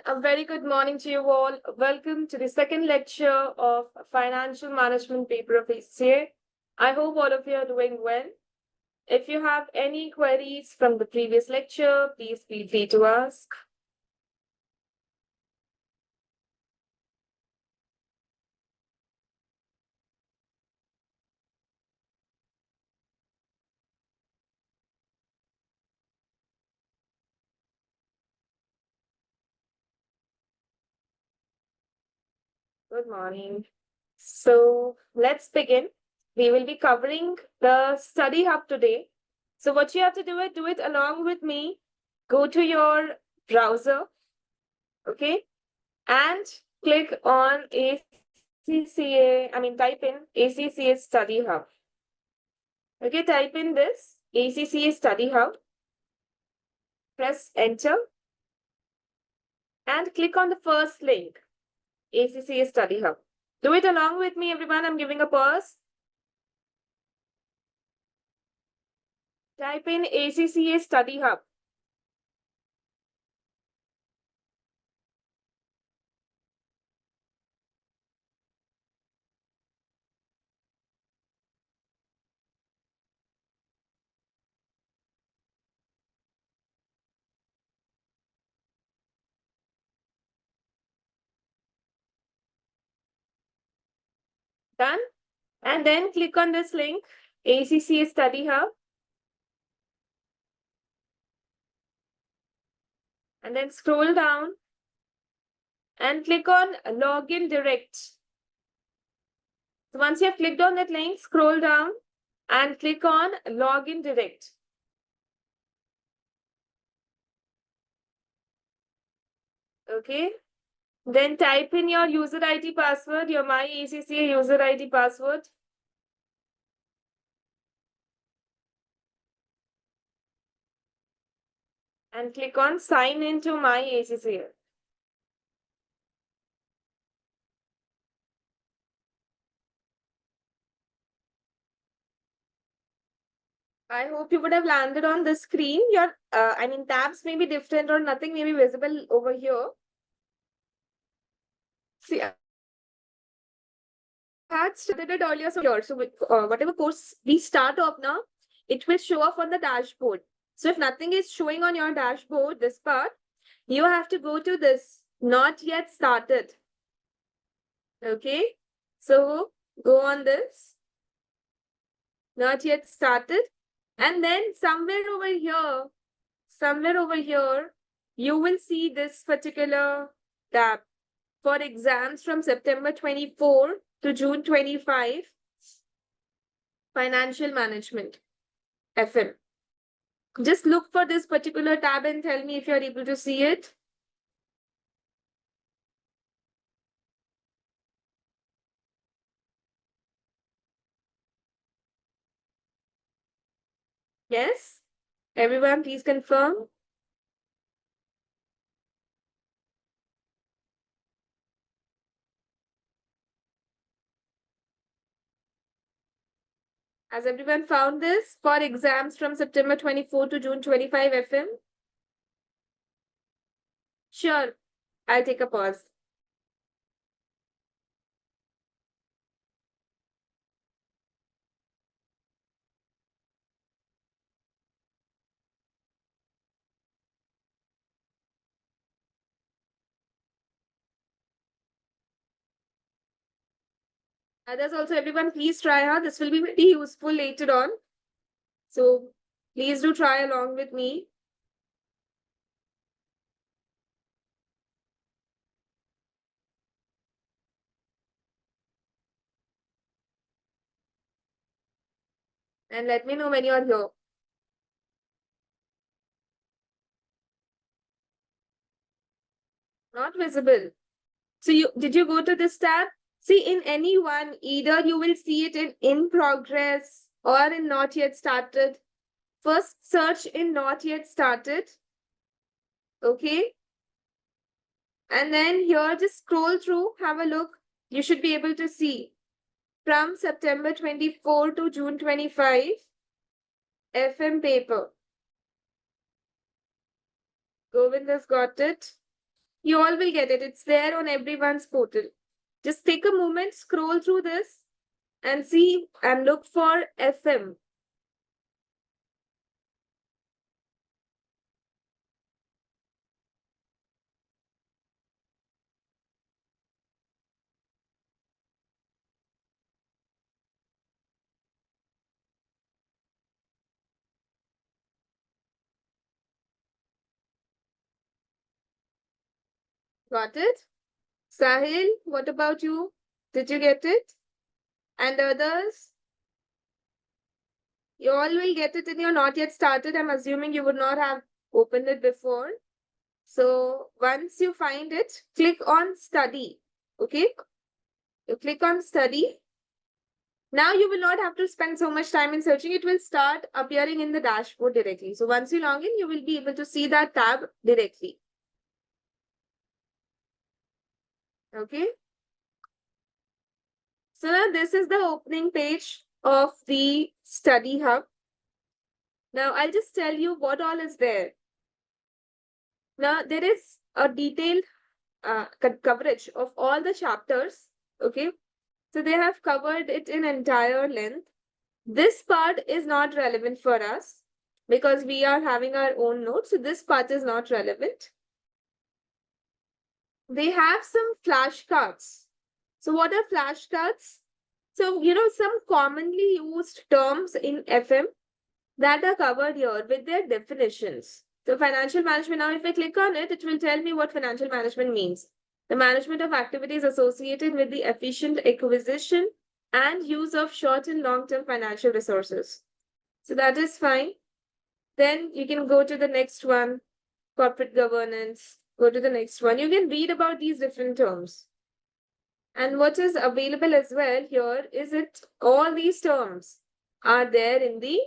A very good morning to you all. Welcome to the second lecture of Financial Management paper of ACCA. I hope all of you are doing well. If you have any queries from the previous lecture, please feel free to ask. Good morning. So let's begin. We will be covering the study hub today. So what you have to do it along with me. Go to your browser, okay, and click on type in ACCA Study Hub. Okay, type in this ACCA Study Hub, press enter, and click on the first link, ACCA Study Hub. Do it along with me, everyone. I'm giving a pause. Type in ACCA Study Hub. Done? And then click on this link, ACCA Study Hub. And then scroll down and click on Login Direct. So once you have clicked on that link, scroll down and click on Login Direct. Okay. Then type in your user ID password, your My ACCA user ID password. And click on Sign into My ACCA. I hope you would have landed on the screen. Your, tabs may be different or nothing may be visible over here. See, I had started it earlier, so here. So with, whatever course we start off now, it will show up on the dashboard. So if nothing is showing on your dashboard, this part, you have to go to this, not yet started. Okay, so go on this, not yet started. And then somewhere over here, you will see this particular tab for exams from September 24 to June 25, Financial Management, FM. Just look for this particular tab and tell me if you're able to see it. Yes? Everyone, please confirm. Has everyone found this for exams from September 24 to June 25 FM? Sure, I'll take a pause. Others also, everyone, please try her. This will be very useful later on. So please do try along with me. And let me know when you are here. Not visible. So did you go to this tab? See, in any one, either you will see it in progress or in not yet started. First search in not yet started. Okay. And then here, just scroll through, have a look. You should be able to see from September 24 to June 25, FM paper. Govind has got it. You all will get it. It's there on everyone's portal. Just take a moment, scroll through this and see and look for FM. Got it? Sahil, what about you? Did you get it? And others? You all will get it in your not yet started. I'm assuming you would not have opened it before. So once you find it, click on study. Okay? You click on study. Now you will not have to spend so much time in searching. It will start appearing in the dashboard directly. So once you log in, you will be able to see that tab directly. Okay? So now this is the opening page of the study hub. Now I'll just tell you what all is there. Now there is a detailed coverage of all the chapters. Okay? So they have covered it in entire length. This part is not relevant for us because we are having our own notes. So this part is not relevant. They have some flashcards. So what are flashcards? So, some commonly used terms in FM that are covered here with their definitions. So financial management, now if I click on it, it will tell me what financial management means. The management of activities associated with the efficient acquisition and use of short and long-term financial resources. So that is fine. Then you can go to the next one, corporate governance. Go to the next one. You can read about these different terms. And what is available as well here is it all these terms are there in the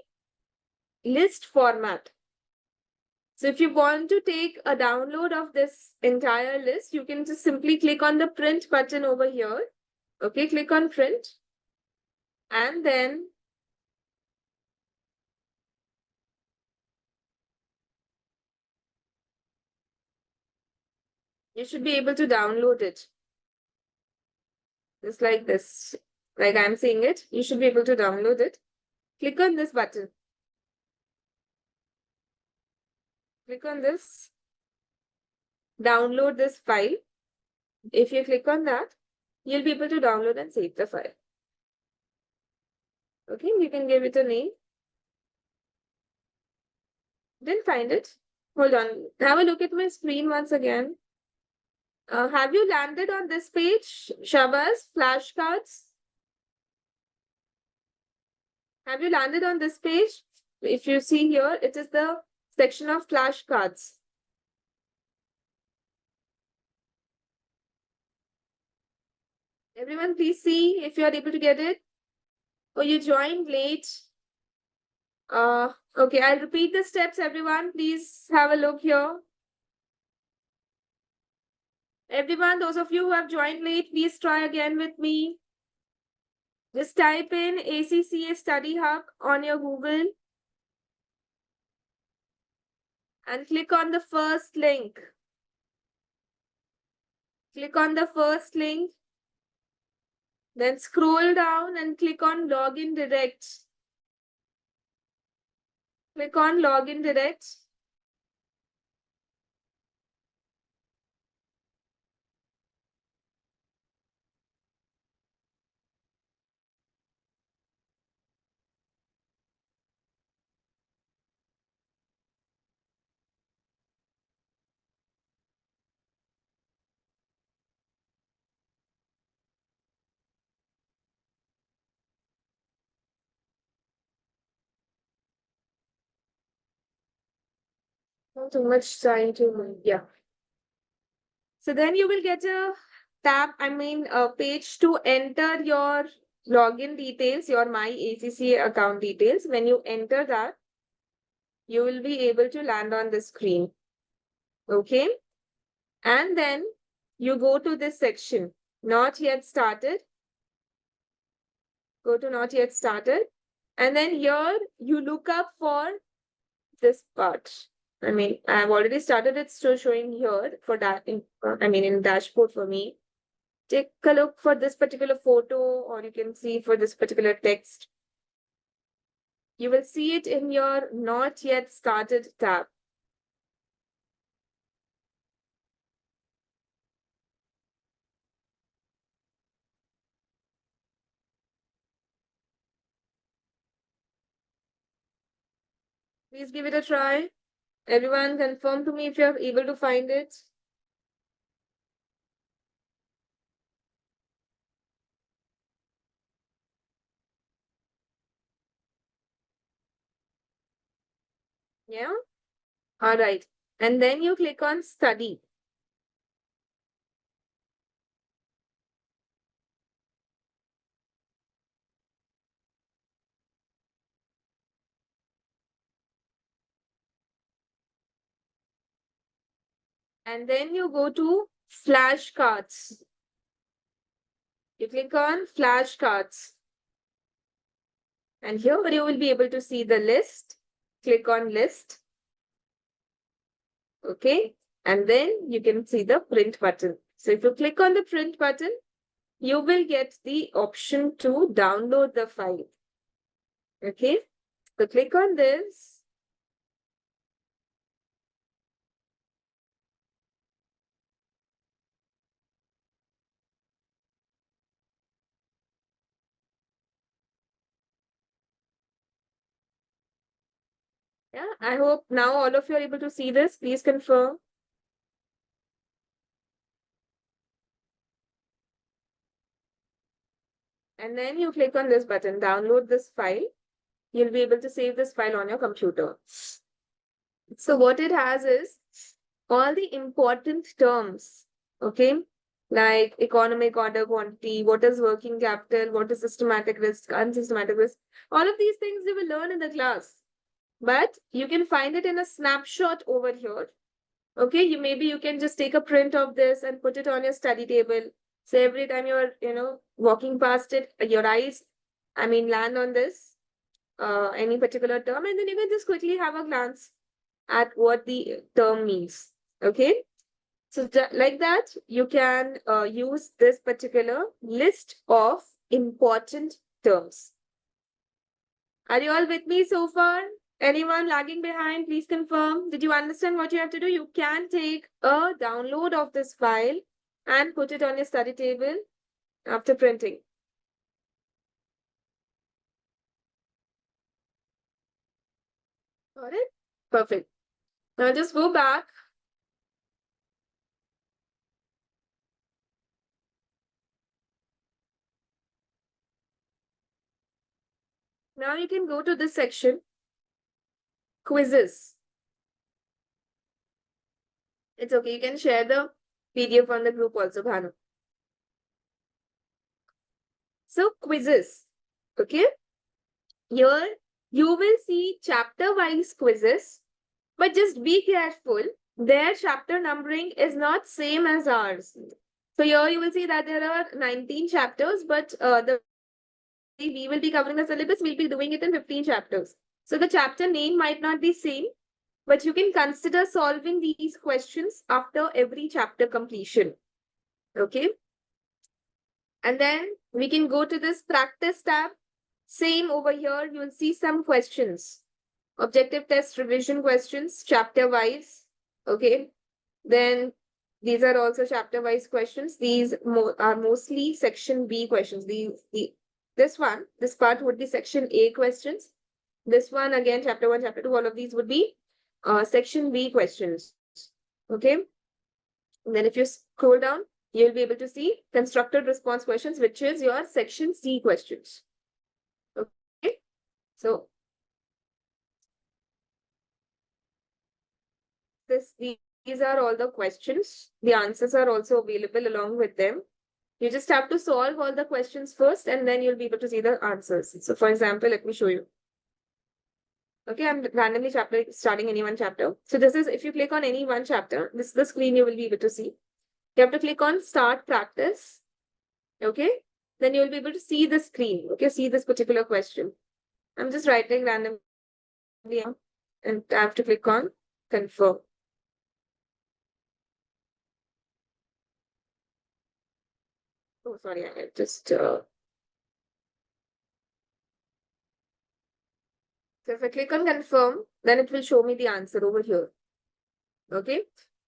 list format. So if you want to take a download of this entire list, you can just simply click on the print button over here. Okay, click on print. And then you should be able to download it. Just like this. Like I'm seeing it, you should be able to download it. Click on this button. Click on this. Download this file. If you click on that, you'll be able to download and save the file. Okay, you can give it a name. Didn't find it. Hold on. Have a look at my screen once again. Have you landed on this page, Shabaz? Flashcards? Have you landed on this page? If you see here, it is the section of flashcards. Everyone, please see if you are able to get it. Or you joined late. Okay, I'll repeat the steps, everyone. Please have a look here. Everyone, those of you who have joined late, please try again with me. Just type in ACCA Study Hub on your Google and click on the first link. Click on the first link. Then scroll down and click on Login Direct. Click on Login Direct. Not too much time to, yeah. So then you will get a a page to enter your login details, your My ACCA account details. When you enter that, you will be able to land on the screen. Okay. And then you go to this section, not yet started. Go to not yet started. And then here you look up for this part. I mean, I've already started it still showing here for that in dashboard for me. Take a look for this particular photo, or you can see for this particular text. You will see it in your not yet started tab. Please give it a try. Everyone confirm to me if you're able to find it. Yeah? All right. And then you click on study. And then you go to flashcards. You click on flashcards. And here you will be able to see the list. Click on list. Okay. And then you can see the print button. So if you click on the print button, you will get the option to download the file. Okay. So click on this. Yeah, I hope now all of you are able to see this. Please confirm. And then you click on this button, download this file. You'll be able to save this file on your computer. So what it has is all the important terms, okay? Like economic order quantity, what is working capital, what is systematic risk, unsystematic risk. All of these things you will learn in the class. But you can find it in a snapshot over here. Okay, you can just take a print of this and put it on your study table. So every time you're, walking past it, your eyes, land on this, any particular term, and then you can just quickly have a glance at what the term means. Okay. So like that, you can use this particular list of important terms. Are you all with me so far? Anyone lagging behind, please confirm. Did you understand what you have to do? You can take a download of this file and put it on your study table after printing. Got it? Perfect. Now just go back. Now you can go to this section, quizzes. It's okay. You can share the PDF on the group also, Bhanu. So quizzes. Okay. Here you will see chapter-wise quizzes, but just be careful. Their chapter numbering is not same as ours. So here you will see that there are 19 chapters, but the we will be covering the syllabus, we'll be doing it in 15 chapters. So the chapter name might not be same, but you can consider solving these questions after every chapter completion. Okay. And then we can go to this practice tab. Same over here, you will see some questions. Objective test revision questions, chapter wise. Okay. Then these are also chapter wise questions. These are mostly section B questions. This part would be section A questions. This one again, chapter 1, chapter 2, all of these would be section B questions. Okay. And then if you scroll down, you'll be able to see constructed response questions, which is your section C questions. Okay. So these are all the questions. The answers are also available along with them. You just have to solve all the questions first, and then you'll be able to see the answers. So for example, let me show you. Okay, I'm randomly starting any one chapter. So this is, if you click on any one chapter, this is the screen you will be able to see. You have to click on start practice. Okay, then you'll be able to see the screen. Okay, see this particular question. I'm just writing randomly and I have to click on confirm. Oh, sorry, I just so if I click on confirm, then it will show me the answer over here. Okay.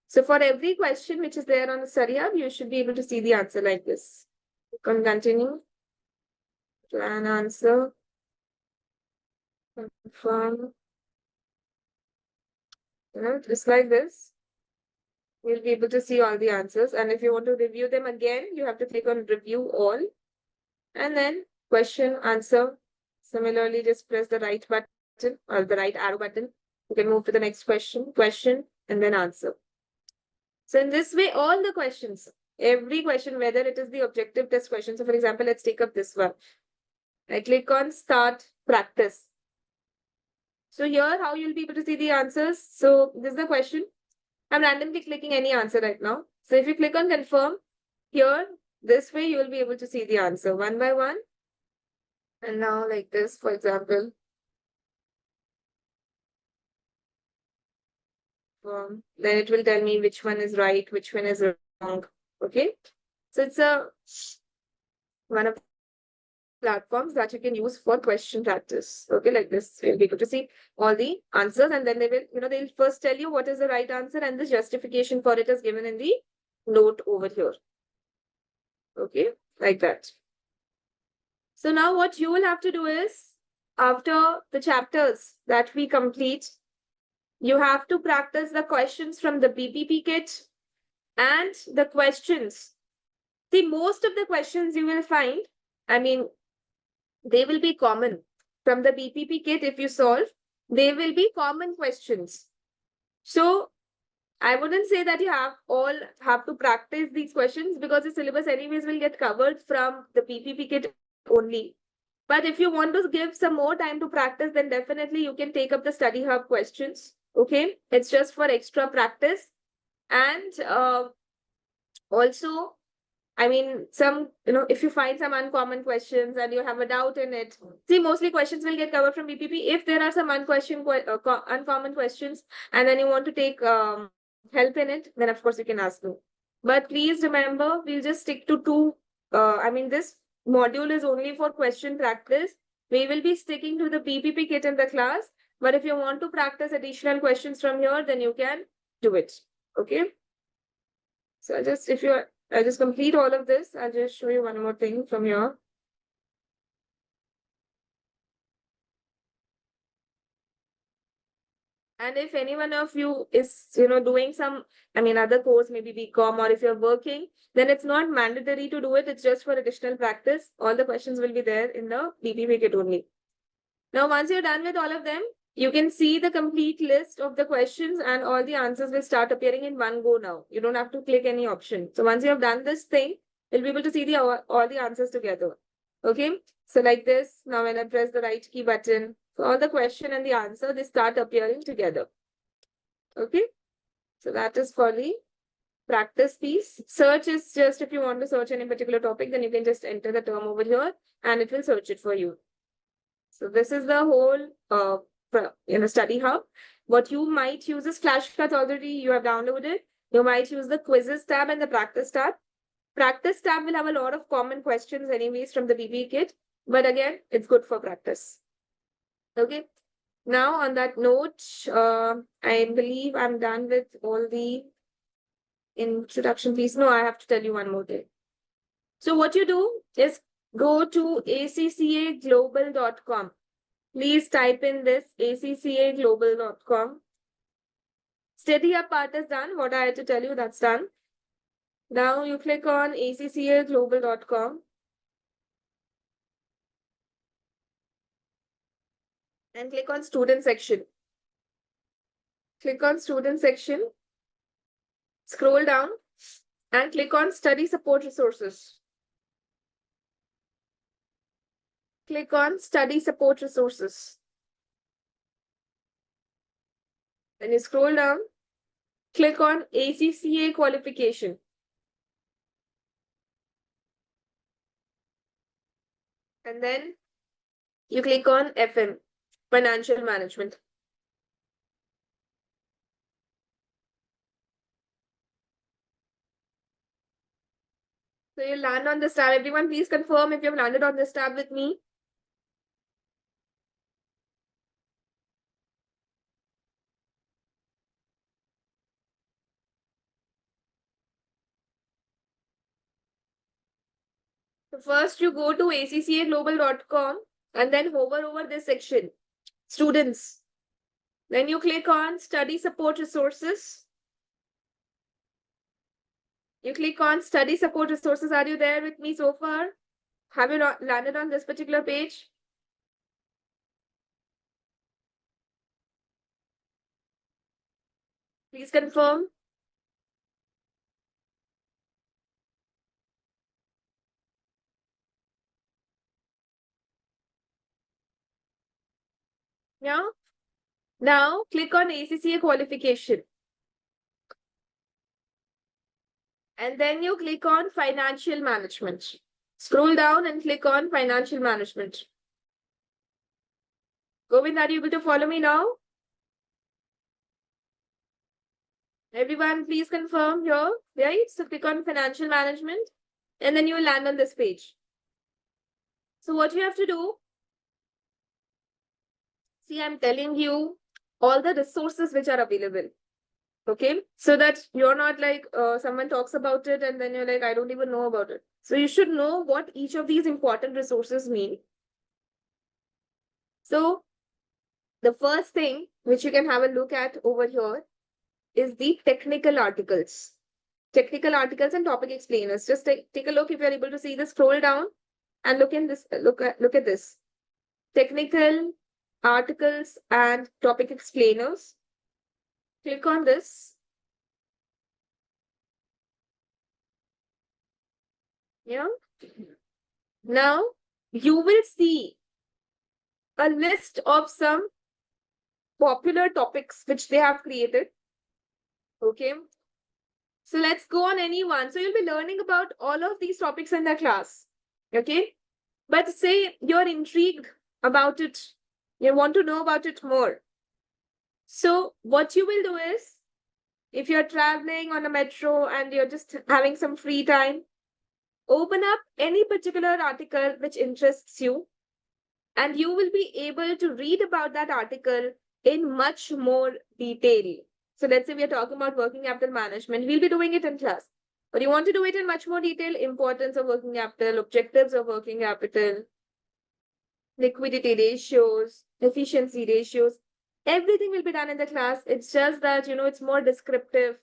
So for every question which is there on the study hub, you should be able to see the answer like this. Click on continue, plan answer, confirm. Just like this. You'll be able to see all the answers. And if you want to review them again, you have to click on review all and then question, answer. Similarly, just press the right button or the right arrow button. You can move to the next question, and then answer. So in this way, all the questions, every question, whether it is the objective test question. So for example, let's take up this one. I click on start practice. So here, how you'll be able to see the answers. So this is the question. I'm randomly clicking any answer right now. So if you click on confirm, here, this way you will be able to see the answer one by one. And now like this, for example. Then it will tell me which one is right, which one is wrong. Okay. So it's one of the platforms that you can use for question practice. Okay, like this. You'll be able to see all the answers, and then they will, they'll first tell you what is the right answer, and the justification for it is given in the note over here. Okay, like that. So now what you will have to do is, after the chapters that we complete, you have to practice the questions from the BPP kit and the questions. See, most of the questions you will find, they will be common. From the BPP kit, if you solve, they will be common questions. So I wouldn't say that you have to practice these questions, because the syllabus anyways will get covered from the BPP kit only. But if you want to give some more time to practice, then definitely you can take up the study hub questions. Okay, it's just for extra practice. And also, if you find some uncommon questions and you have a doubt in it, see, mostly questions will get covered from BPP. If there are some uncommon questions, and then you want to take help in it, then of course you can ask me. But please remember, we'll just stick to two. This module is only for question practice. We will be sticking to the BPP kit in the class. But if you want to practice additional questions from here, then you can do it. Okay. So I just complete all of this. I'll just show you one more thing from here. And if any one of you is, doing some, other course, maybe BCom, or if you're working, then it's not mandatory to do it. It's just for additional practice. All the questions will be there in the BPP kit only. Now, once you're done with all of them, you can see the complete list of the questions, and all the answers will start appearing in one go now. You don't have to click any option. So once you have done this thing, you'll be able to see all the answers together. Okay. So like this, now when I press the right key button, so all the question and the answer, they start appearing together. Okay. So that is for the practice piece. Search is just if you want to search any particular topic, then you can just enter the term over here and it will search it for you. So this is the whole study hub. What you might use is flashcards already you have downloaded. You might use the quizzes tab and the practice tab. Practice tab will have a lot of common questions anyways from the BB kit. But again, it's good for practice. Okay. Now on that note, I believe I'm done with all the introduction piece. No, I have to tell you one more thing. So what you do is go to acccaglobal.com. Please type in this acccaglobal.com. Study hub part is done. What I had to tell you, that's done. Now you click on acccaglobal.com. And click on student section. Click on student section. Scroll down and click on study support resources. Click on study support resources. Then you scroll down, click on ACCA qualification. And then you click on FM, financial management. So you land on this tab. Everyone, please confirm if you've landed on this tab with me. So first you go to accaglobal.com and then hover over this section, students. Then you click on study support resources. You click on study support resources. Are you there with me so far? Have you landed on this particular page? Please confirm. Yeah. Now click on ACCA qualification. And then you click on financial management. Scroll down and click on financial management. Govind, are you able to follow me now? Everyone, please confirm here, right? So click on financial management and then you will land on this page. So what you have to do, see, I'm telling you all the resources which are available. Okay, so that you're not like someone talks about it and then you're like, I don't even know about it. So you should know what each of these important resources mean. So the first thing which you can have a look at over here is the technical articles. Technical articles and topic explainers. Just take a look if you're able to see this. Scroll down and look at this. Technical articles and topic explainers. Click on this. Yeah. Now you will see a list of some popular topics which they have created. Okay. So let's go on any one. So you'll be learning about all of these topics in the class. Okay. But say you're intrigued about it, you want to know about it more. So what you will do is, if you're traveling on a metro and you're just having some free time, open up any particular article which interests you, and you will be able to read about that article in much more detail. So let's say we are talking about working capital management, we'll be doing it in class. But you want to do it in much more detail, importance of working capital, objectives of working capital, liquidity ratios, efficiency ratios, everything will be done in the class. It's just that, it's more descriptive.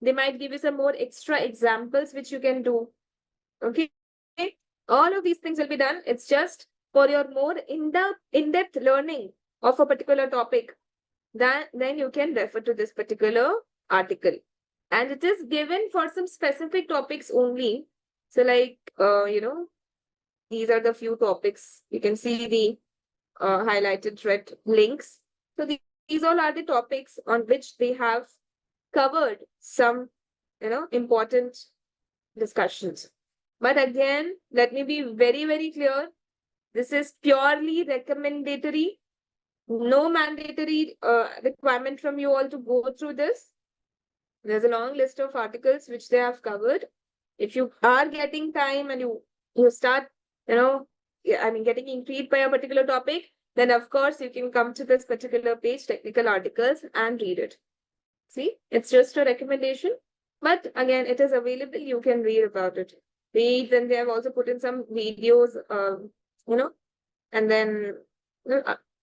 They might give you some more extra examples which you can do. Okay. All of these things will be done. It's just for your more in-depth learning of a particular topic. Then you can refer to this particular article. And it is given for some specific topics only. So like, these are the few topics. You can see the highlighted red links. So these all are the topics on which they have covered some, important discussions. But again, let me be very, very clear. This is purely recommendatory. No mandatory requirement from you all to go through this. There's a long list of articles which they have covered. If you are getting time and you start, getting intrigued by a particular topic, then of course you can come to this particular page, technical articles, and read it. See, it's just a recommendation. But again, it is available. You can read about it. Read, then they have also put in some videos, and then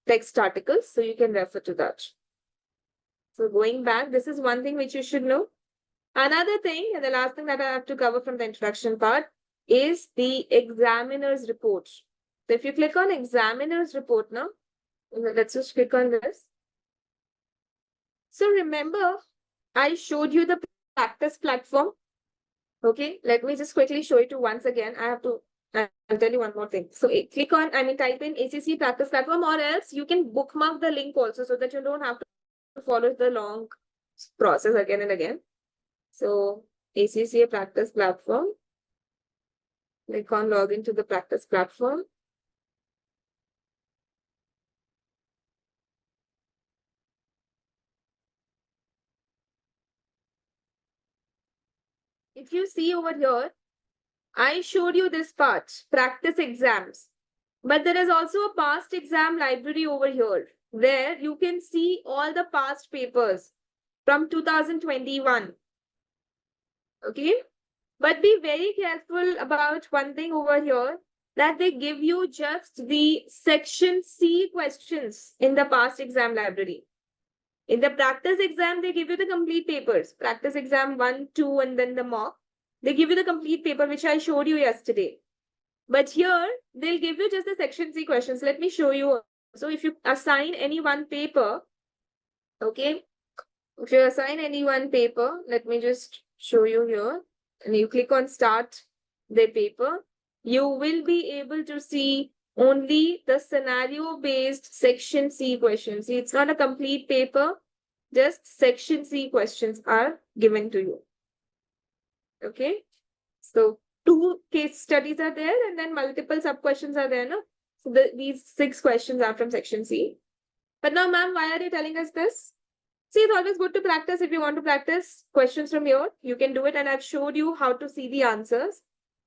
text articles. So you can refer to that. So going back, this is one thing which you should know. Another thing, and the last thing that I have to cover from the introduction part is the examiner's report. So if you click on examiner's report now, let's just click on this. So remember, I showed you the practice platform. Okay, let me just quickly show it to once again. I'll tell you one more thing. So click on, type in ACC practice platform, or else you can bookmark the link also so that you don't have to follow the long process again and again. So ACCA practice platform. Click on login to the practice platform. If you see over here, I showed you this part, practice exams. But there is also a past exam library over here where you can see all the past papers from 2021. Okay. But be very careful about one thing over here, that they give you just the section C questions in the past exam library. In the practice exam, they give you the complete papers. Practice exam 1, 2, and then the mock. They give you the complete paper, which I showed you yesterday. But here, they'll give you just the section C questions. Let me show you. So if you assign any one paper, okay, if you assign any one paper, let me just show you here. And you click on start the paper, you will be able to see only the scenario based section C questions. See, it's not a complete paper, just section C questions are given to you. Okay. So 2 case studies are there and then multiple sub questions are there. No? So these 6 questions are from section C. But now, ma'am, why are you telling us this? See, it's always good to practice. If you want to practice questions from here, you can do it. And I've showed you how to see the answers.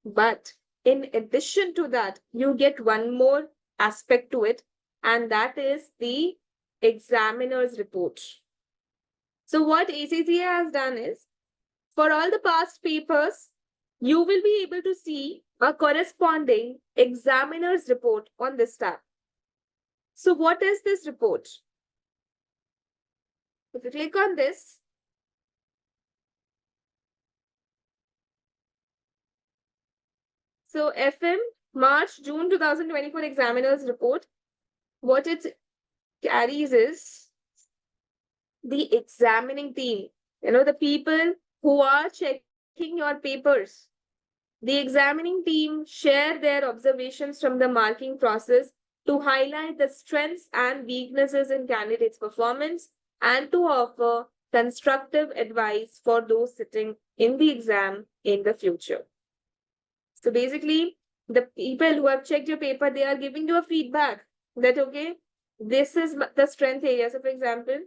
But in addition to that, you get one more aspect to it, and that is the examiner's report. So what ACCA has done is, for all the past papers, you will be able to see a corresponding examiner's report on this tab. So what is this report? If you click on this, so FM March June 2024 examiner's report, what it carries is the examining team, the people who are checking your papers. The examining team share their observations from the marking process to highlight the strengths and weaknesses in candidates' performance and to offer constructive advice for those sitting in the exam in the future. So basically, the people who have checked your paper, they are giving you a feedback that, okay, this is the strength area. So for example,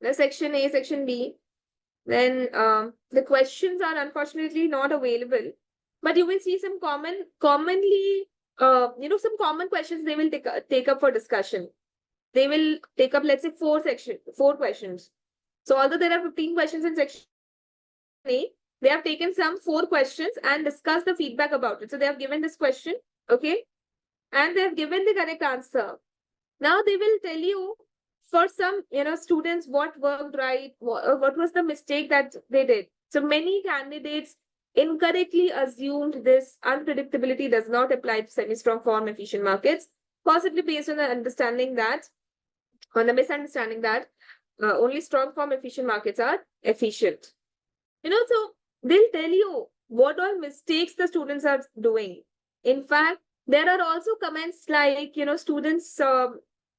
the section A, section B, then the questions are unfortunately not available, but you will see some commonly, some common questions they will take up for discussion. They will take up, let's say, 4 questions. So although there are 15 questions in section A, they have taken some 4 questions and discussed the feedback about it. So they have given this question, okay, and they have given the correct answer. Now they will tell you for some, students what worked right, what was the mistake that they did. So many candidates incorrectly assumed this unpredictability does not apply to semi-strong form efficient markets, possibly based on the misunderstanding that only strong form efficient markets are efficient. So they'll tell you what all mistakes the students are doing. In fact, there are also comments like, students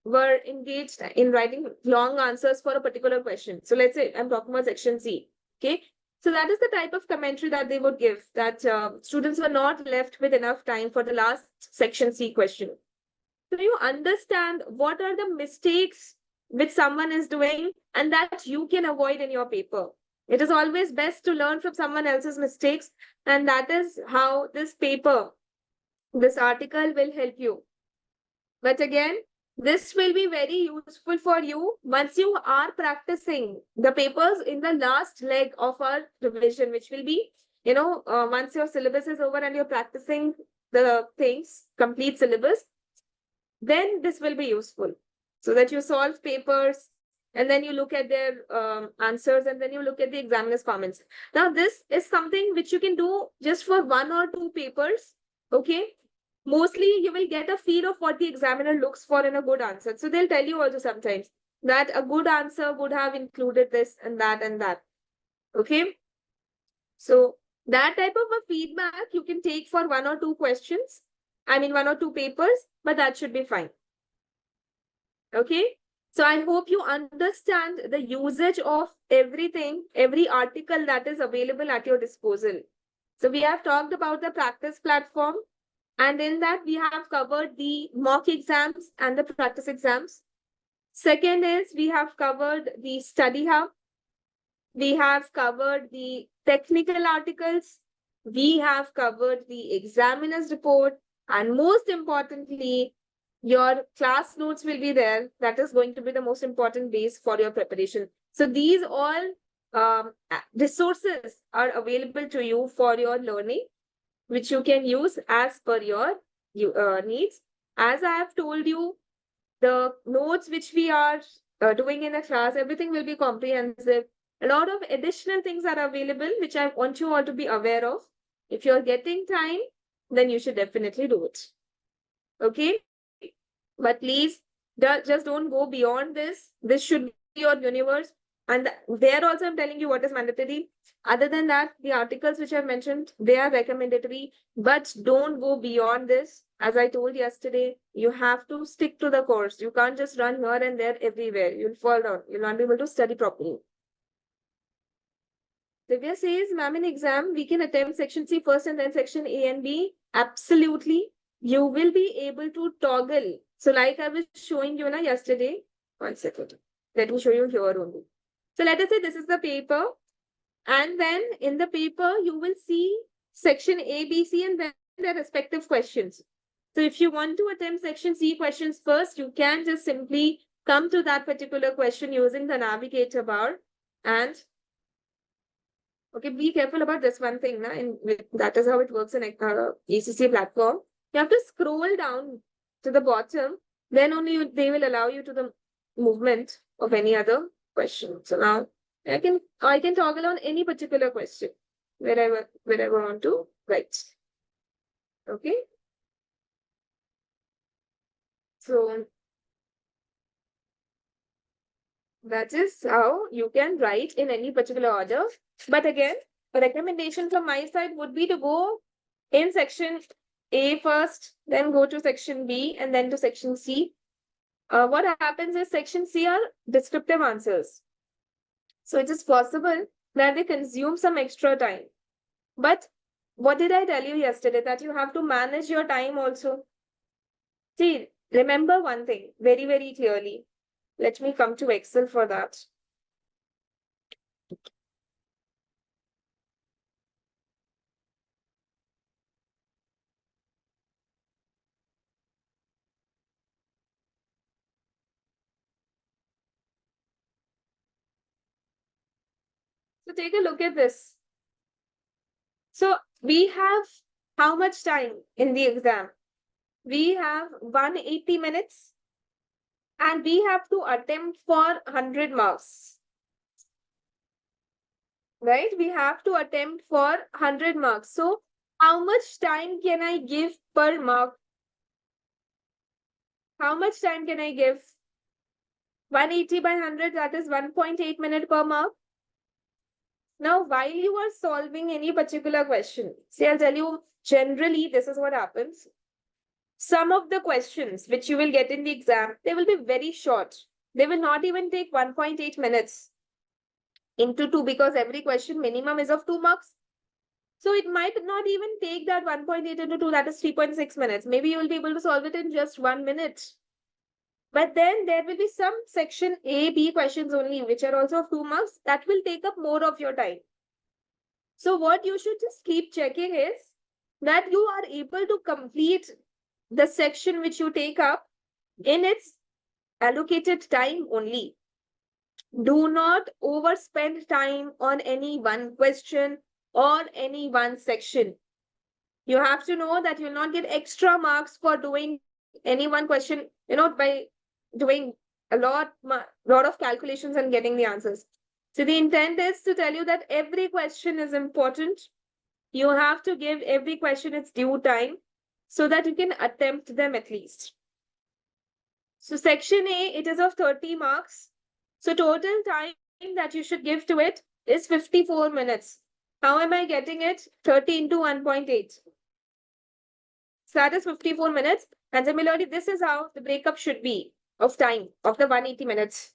were engaged in writing long answers for a particular question. So let's say I'm talking about section C. Okay. So that is the type of commentary that they would give, that students were not left with enough time for the last section C question. So you understand what are the mistakes which someone is doing and that you can avoid in your paper. It is always best to learn from someone else's mistakes, and that is how this article will help you. But again, this will be very useful for you once you are practicing the papers in the last leg of our revision, which will be, once your syllabus is over and you're practicing the things, complete syllabus, then this will be useful. So that you solve papers and then you look at their answers and then you look at the examiner's comments. Now, this is something which you can do just for 1 or 2 papers, okay? Mostly you will get a feel of what the examiner looks for in a good answer. So they'll tell you also sometimes that a good answer would have included this and that and that. Okay. So that type of a feedback you can take for 1 or 2 questions. 1 or 2 papers, but that should be fine. Okay. So I hope you understand the usage of everything, every article that is available at your disposal. So we have talked about the practice platform. And in that, we have covered the mock exams and the practice exams. Second is we have covered the study hub. We have covered the technical articles. We have covered the examiner's report, and most importantly, your class notes will be there. That is going to be the most important base for your preparation. So these all resources are available to you for your learning, which you can use as per your needs. As I have told you, the notes which we are doing in the class, everything will be comprehensive. A lot of additional things are available, which I want you all to be aware of. If you're getting time, then you should definitely do it. Okay? But please, just don't go beyond this. This should be your universe. And there also, I'm telling you what is mandatory. Other than that, the articles which I've mentioned, they are recommendatory, but don't go beyond this. As I told yesterday, you have to stick to the course. You can't just run here and there everywhere. You'll fall down. You'll not be able to study properly. Divya says, ma'am, in exam, we can attempt section C first and then section A and B. Absolutely. You will be able to toggle. So like I was showing you yesterday. 1 second. Let me show you here only. So let us say this is the paper. And then in the paper, you will see section A, B, C, and then their respective questions. So if you want to attempt section C questions first, you can just simply come to that particular question using the navigator bar. And okay, be careful about this one thing. That is how it works in ACCA platform. You have to scroll down to the bottom. Then only they will allow you to the movement of any other question. So now I can toggle on any particular question wherever I want to write. Okay. So that is how you can write in any particular order. But again, a recommendation from my side would be to go in section A first, then go to section B, and then to section C. What happens is section C are descriptive answers. So it is possible that they consume some extra time. But what did I tell you yesterday? That you have to manage your time also. See, remember one thing very, very clearly. Let me come to Excel for that. So take a look at this. So we have how much time in the exam? We have 180 minutes and we have to attempt for 100 marks. Right? We have to attempt for 100 marks. So how much time can I give per mark? How much time can I give? 180 by 100, that is 1.8 minute per mark. Now, while you are solving any particular question, see, I'll tell you, generally, this is what happens. Some of the questions which you will get in the exam, they will be very short. They will not even take 1.8 minutes into 2 because every question minimum is of 2 marks. So it might not even take that 1.8 into 2, that is 3.6 minutes. Maybe you will be able to solve it in just 1 minute. But then there will be some section A, B questions only, which are also of 2 marks. That will take up more of your time. So what you should just keep checking is that you are able to complete the section which you take up in its allocated time only. Do not overspend time on any one question or any one section. You have to know that you'll not get extra marks for doing any one question, by doing a lot of calculations and getting the answers. So the intent is to tell you that every question is important. You have to give every question its due time so that you can attempt them at least. So section A, it is of 30 marks. So total time that you should give to it is 54 minutes. How am I getting it? 30 into 1.8. So that is 54 minutes. And similarly, this is how the breakup should be of time of the 180 minutes.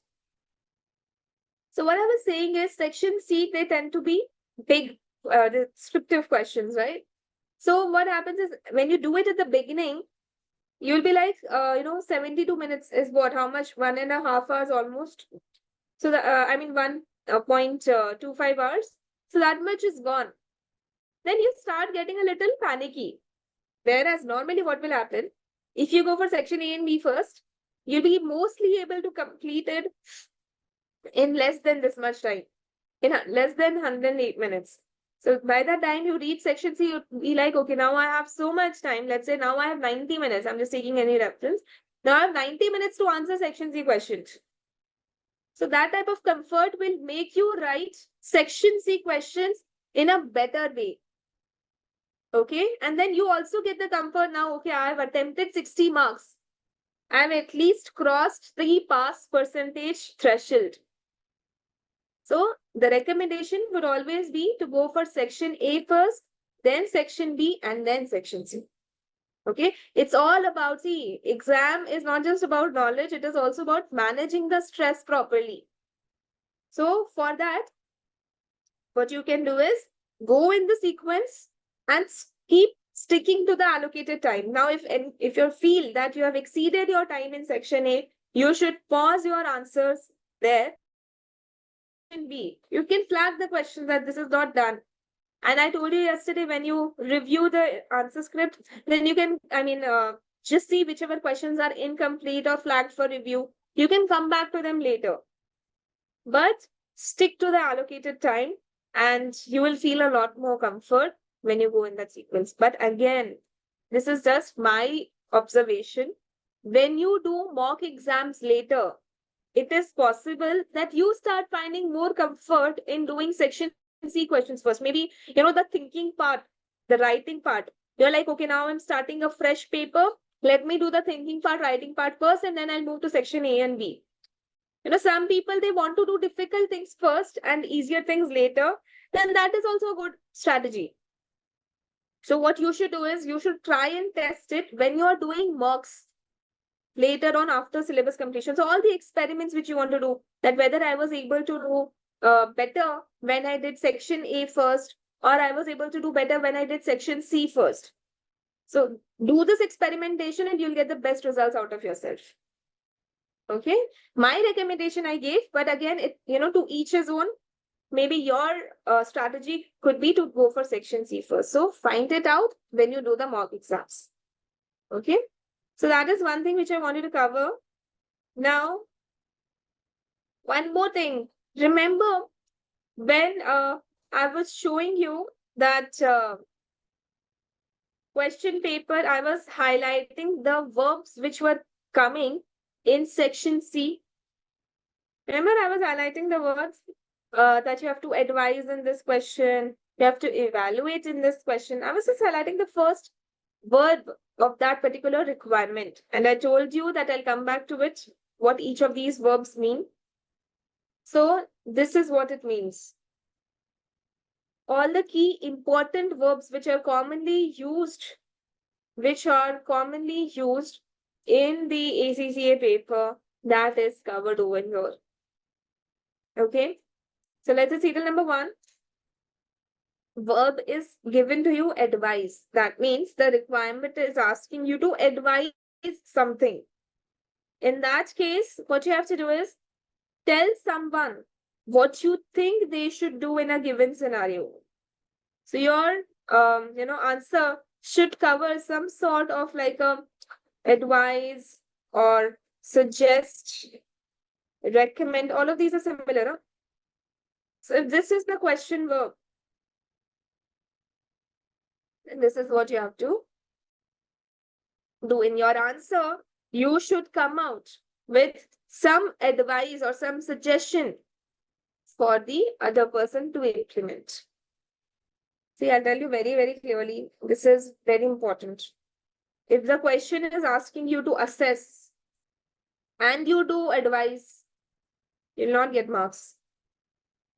So what I was saying is section C, they tend to be big descriptive questions, right? So what happens is when you do it at the beginning, you'll be like, 72 minutes is what? How much? 1.5 hours almost. So the 1.25 hours. So that much is gone. then you start getting a little panicky. Whereas normally what will happen, if you go for section A and B first, you'll be mostly able to complete it in less than this much time, in less than 108 minutes. So by the time you reach section C, you'll be like, okay, now I have so much time. Let's say now I have 90 minutes. I'm just taking any reference. Now I have 90 minutes to answer section C questions. So that type of comfort will make you write section C questions in a better way. Okay. And then you also get the comfort now, okay, I have attempted 60 marks. I have at least crossed the pass percentage threshold. So the recommendation would always be to go for section A first, then section B, and then section C. Okay. It's all about, see, exam is not just about knowledge, it is also about managing the stress properly. So for that, what you can do is go in the sequence and keep sticking to the allocated time. Now, if you feel that you have exceeded your time in section A, you should pause your answers there. Section B, you can flag the question that this is not done. And I told you yesterday, when you review the answer script, then you can, just see whichever questions are incomplete or flagged for review. You can come back to them later. But stick to the allocated time and you will feel a lot more comfort when you go in that sequence. But again, this is just my observation. When you do mock exams later, it is possible that you start finding more comfort in doing section C questions first. Maybe, the thinking part, the writing part. You're like, okay, now I'm starting a fresh paper. Let me do the thinking part, writing part first, and then I'll move to section A and B. Some people, they want to do difficult things first and easier things later. Then that is also a good strategy. So what you should do is you should try and test it when you're doing mocks later on after syllabus completion. So all the experiments which you want to do, that whether I was able to do better when I did section A first, or I was able to do better when I did section C first. So do this experimentation and you'll get the best results out of yourself. Okay. My recommendation I gave, but again, to each his own. Maybe your strategy could be to go for section C first. So find it out when you do the mock exams. Okay. So that is one thing which I wanted to cover. Now, one more thing. Remember when I was showing you that question paper, I was highlighting the verbs which were coming in section C. Remember, I was highlighting the words that you have to advise in this question, you have to evaluate in this question. I was just highlighting the first verb of that particular requirement. And I told you that I'll come back to it, what each of these verbs mean. So this is what it means. All the key important verbs which are commonly used in the ACCA paper, that is covered over here. Okay. So let's see till number 1. Verb is given to you advice. That means the requirement is asking you to advise something. In that case, what you have to do is tell someone what you think they should do in a given scenario. So your answer should cover some sort of like a advise or suggest, recommend. All of these are similar. Huh? So if this is the question verb, then this is what you have to do in your answer. You should come out with some advice or some suggestion for the other person to implement. See, I'll tell you very, very clearly, this is very important. If the question is asking you to assess and you do advise, you'll not get marks.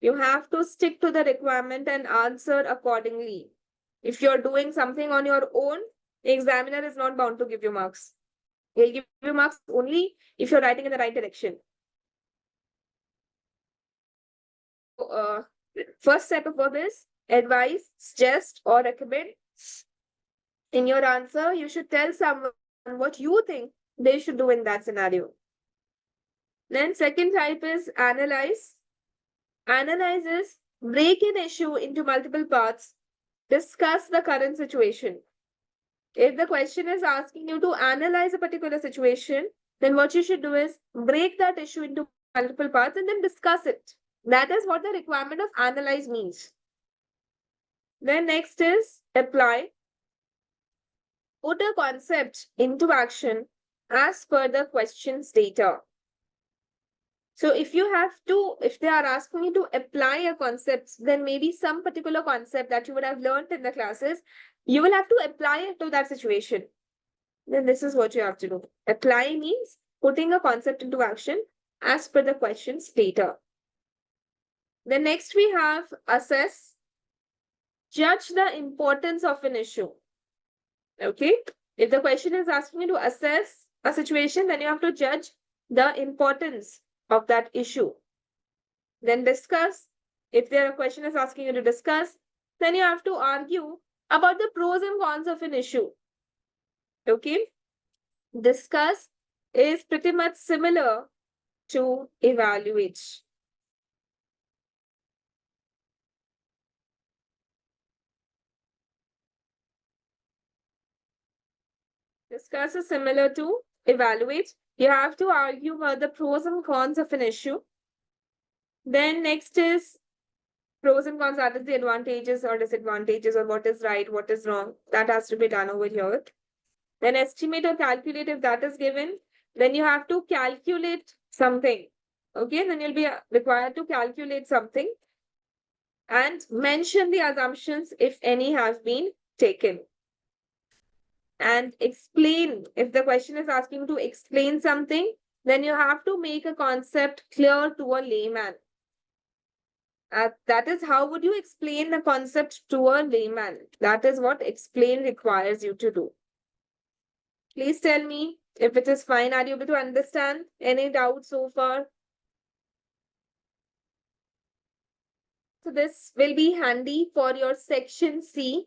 You have to stick to the requirement and answer accordingly. If you're doing something on your own, the examiner is not bound to give you marks. He'll give you marks only if you're writing in the right direction. First set of verb is advise, suggest, or recommend. In your answer, you should tell someone what you think they should do in that scenario. Then second type is analyze. Analyze is break an issue into multiple parts Discuss the current situation. If the question is asking you to analyze a particular situation, then what you should do is break that issue into multiple parts and then discuss it. That is what the requirement of analyze means. Then next is apply. Put a concept into action as per the question's data. So if they are asking you to apply a concept, then maybe some particular concept that you would have learned in the classes, you will have to apply it to that situation. Then this is what you have to do. Apply means putting a concept into action as per the question's data. Then next we have assess. Judge the importance of an issue. Okay. If the question is asking you to assess a situation, then you have to judge the importance of that issue. Then discuss. If a question is asking you to discuss, then you have to argue about the pros and cons of an issue. Okay. Discuss is pretty much similar to evaluate. Discuss is similar to evaluate. You have to argue about the pros and cons of an issue. Then next is pros and cons, that is the advantages or disadvantages or what is right, what is wrong. That has to be done over here. Then estimate or calculate if that is given. Then you have to calculate something. Okay, then you'll be required to calculate something and mention the assumptions if any have been taken. And explain. If the question is asking to explain something, then you have to make a concept clear to a layman. That is how would you explain the concept to a layman. That is what explain requires you to do. Please tell me if it is fine. Are you able to understand? Any doubts so far? So this will be handy for your section C.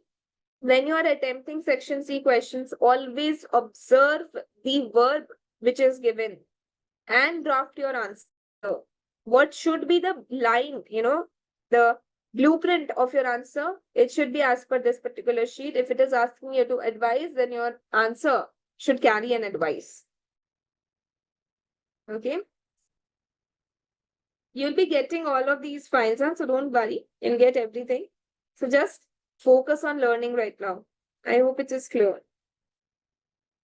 When you are attempting section C questions, always observe the verb which is given and draft your answer. What should be the line, the blueprint of your answer? It should be as per this particular sheet. If it is asking you to advise, then your answer should carry an advice. Okay. You'll be getting all of these files, huh? So don't worry, you'll get everything. So just focus on learning right now. I hope it is clear.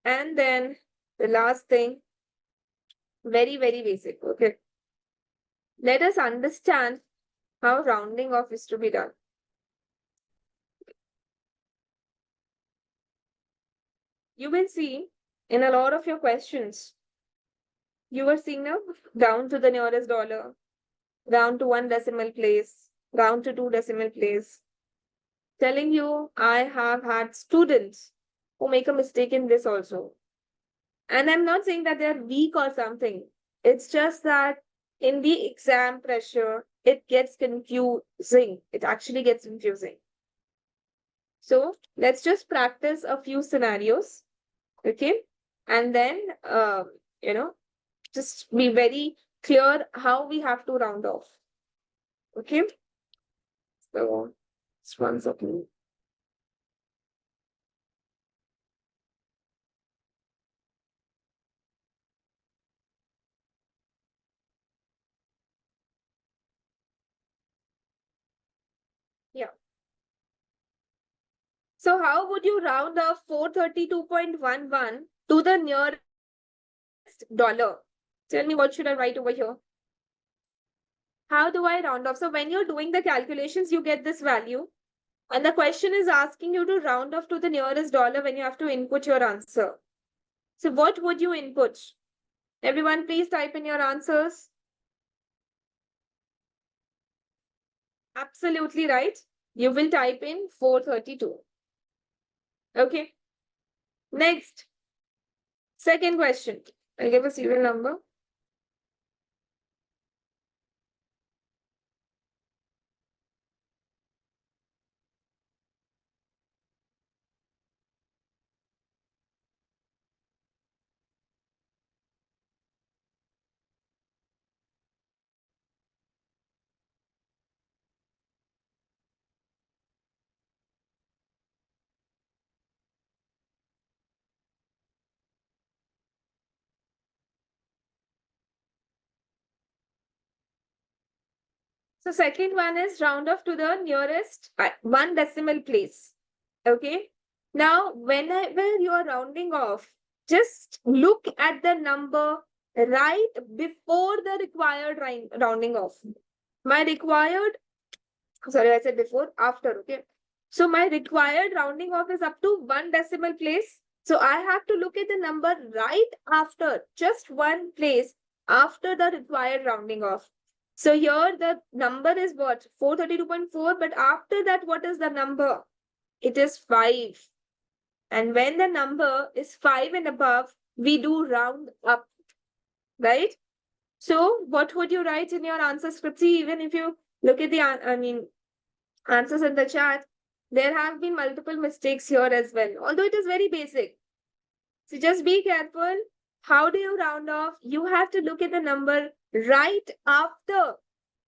And then the last thing, very, very basic. Okay. Let us understand how rounding off is to be done. You will see in a lot of your questions, you were seeing now down to the nearest dollar, down to 1 decimal place, down to 2 decimal place. Telling you, I have had students who make a mistake in this also. And I'm not saying that they're weak or something. It's just that in the exam pressure, it gets confusing. It actually gets confusing. So let's just practice a few scenarios. Okay. And then, just be very clear how we have to round off. Okay. So, just 1 second. Yeah. So how would you round off 432.11 to the nearest dollar? Tell me, what should I write over here? How do I round off? So when you're doing the calculations, you get this value. And the question is asking you to round off to the nearest dollar when you have to input your answer. So what would you input? Everyone, please type in your answers. Absolutely right. You will type in 432. Okay. Next. Second question. I'll give a serial number. So second one is round off to the nearest one decimal place. Okay. Now, whenever you are rounding off, just look at the number right before the required rounding off. My required, sorry, I said before, after, okay. So my required rounding off is up to one decimal place. So I have to look at the number right after, just one place after the required rounding off. So here the number is what? 432.4, but after that, what is the number? It is 5. And when the number is 5 and above, we do round up, right? So what would you write in your answer script? See, even if you look at the, answers in the chat, there have been multiple mistakes here as well, although it is very basic. So just be careful. How do you round off? You have to look at the number right after.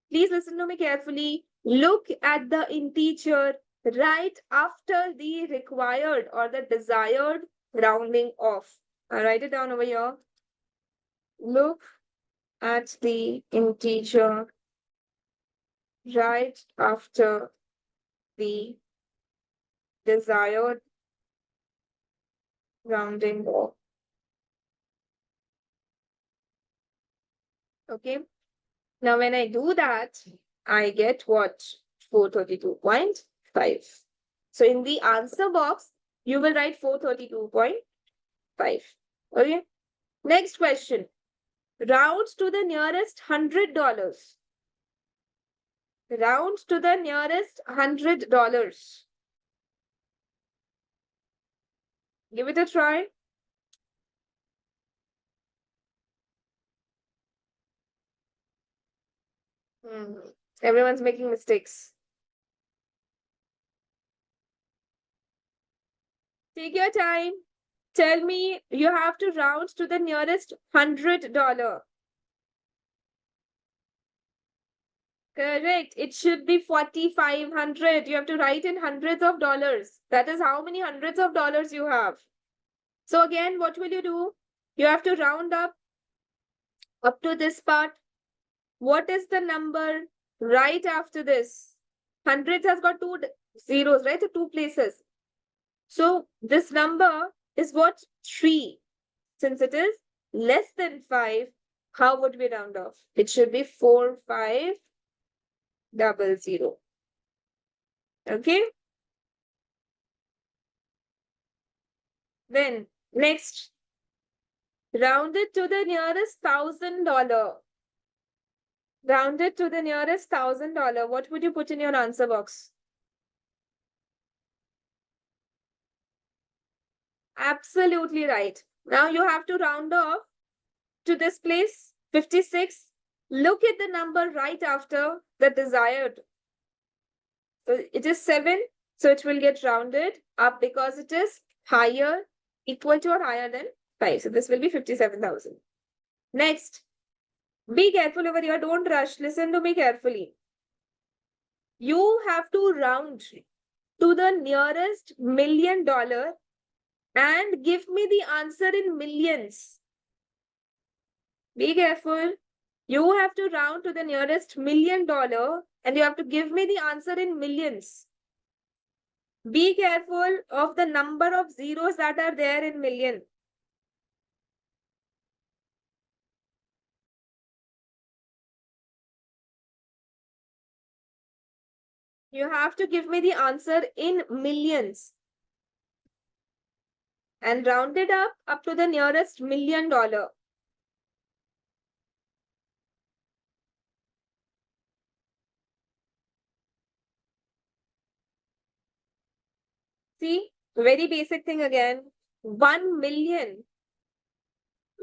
Please listen to me carefully. Look at the integer right after the required or the desired rounding off. I'll write it down over here. Look at the integer right after the desired rounding off. Okay. Now, when I do that, I get what? 432.5. So in the answer box, you will write 432.5. Okay. Next question. Round to the nearest $100. Round to the nearest $100. Give it a try. Everyone's making mistakes. Take your time. Tell me you have to round to the nearest $100. Correct. It should be 4,500. You have to write in hundreds of dollars. That is how many hundreds of dollars you have. So again, what will you do? You have to round up to this part. What is the number right after this? Hundreds has got two zeros, right? So two places. So this number is what? 3. Since it is less than 5, how would we round off? It should be 4500. Okay. Then next, round it to the nearest $1,000. Round it to the nearest $1,000. What would you put in your answer box? Absolutely right. Now you have to round off to this place, 56. Look at the number right after the desired. So it is 7. So it will get rounded up because it is higher, equal to or higher than 5. So this will be 57,000. Next, be careful over here. Don't rush. Listen to me carefully. You have to round to the nearest $1 million and give me the answer in millions. Be careful. You have to round to the nearest $1 million and you have to give me the answer in millions. Be careful of the number of zeros that are there in million. You have to give me the answer in millions and round it up to the nearest $1 million. See, very basic thing again. 1 million.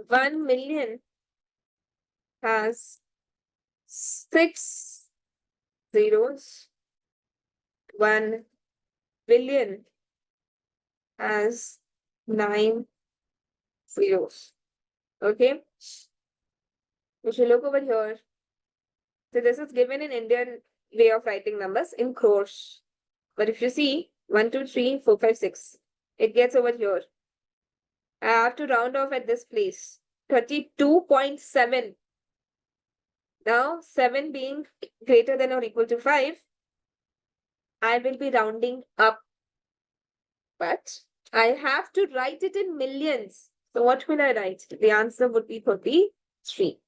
1 million has 6 zeros. 1 billion has 9 zeros. Okay. If you look over here, so this is given in Indian way of writing numbers in crores. But if you see 1, 2, 3, 4, 5, 6, it gets over here. I have to round off at this place. 32.7. Now, 7 being greater than or equal to 5, I will be rounding up, but I have to write it in millions. So what will I write? The answer would be 33.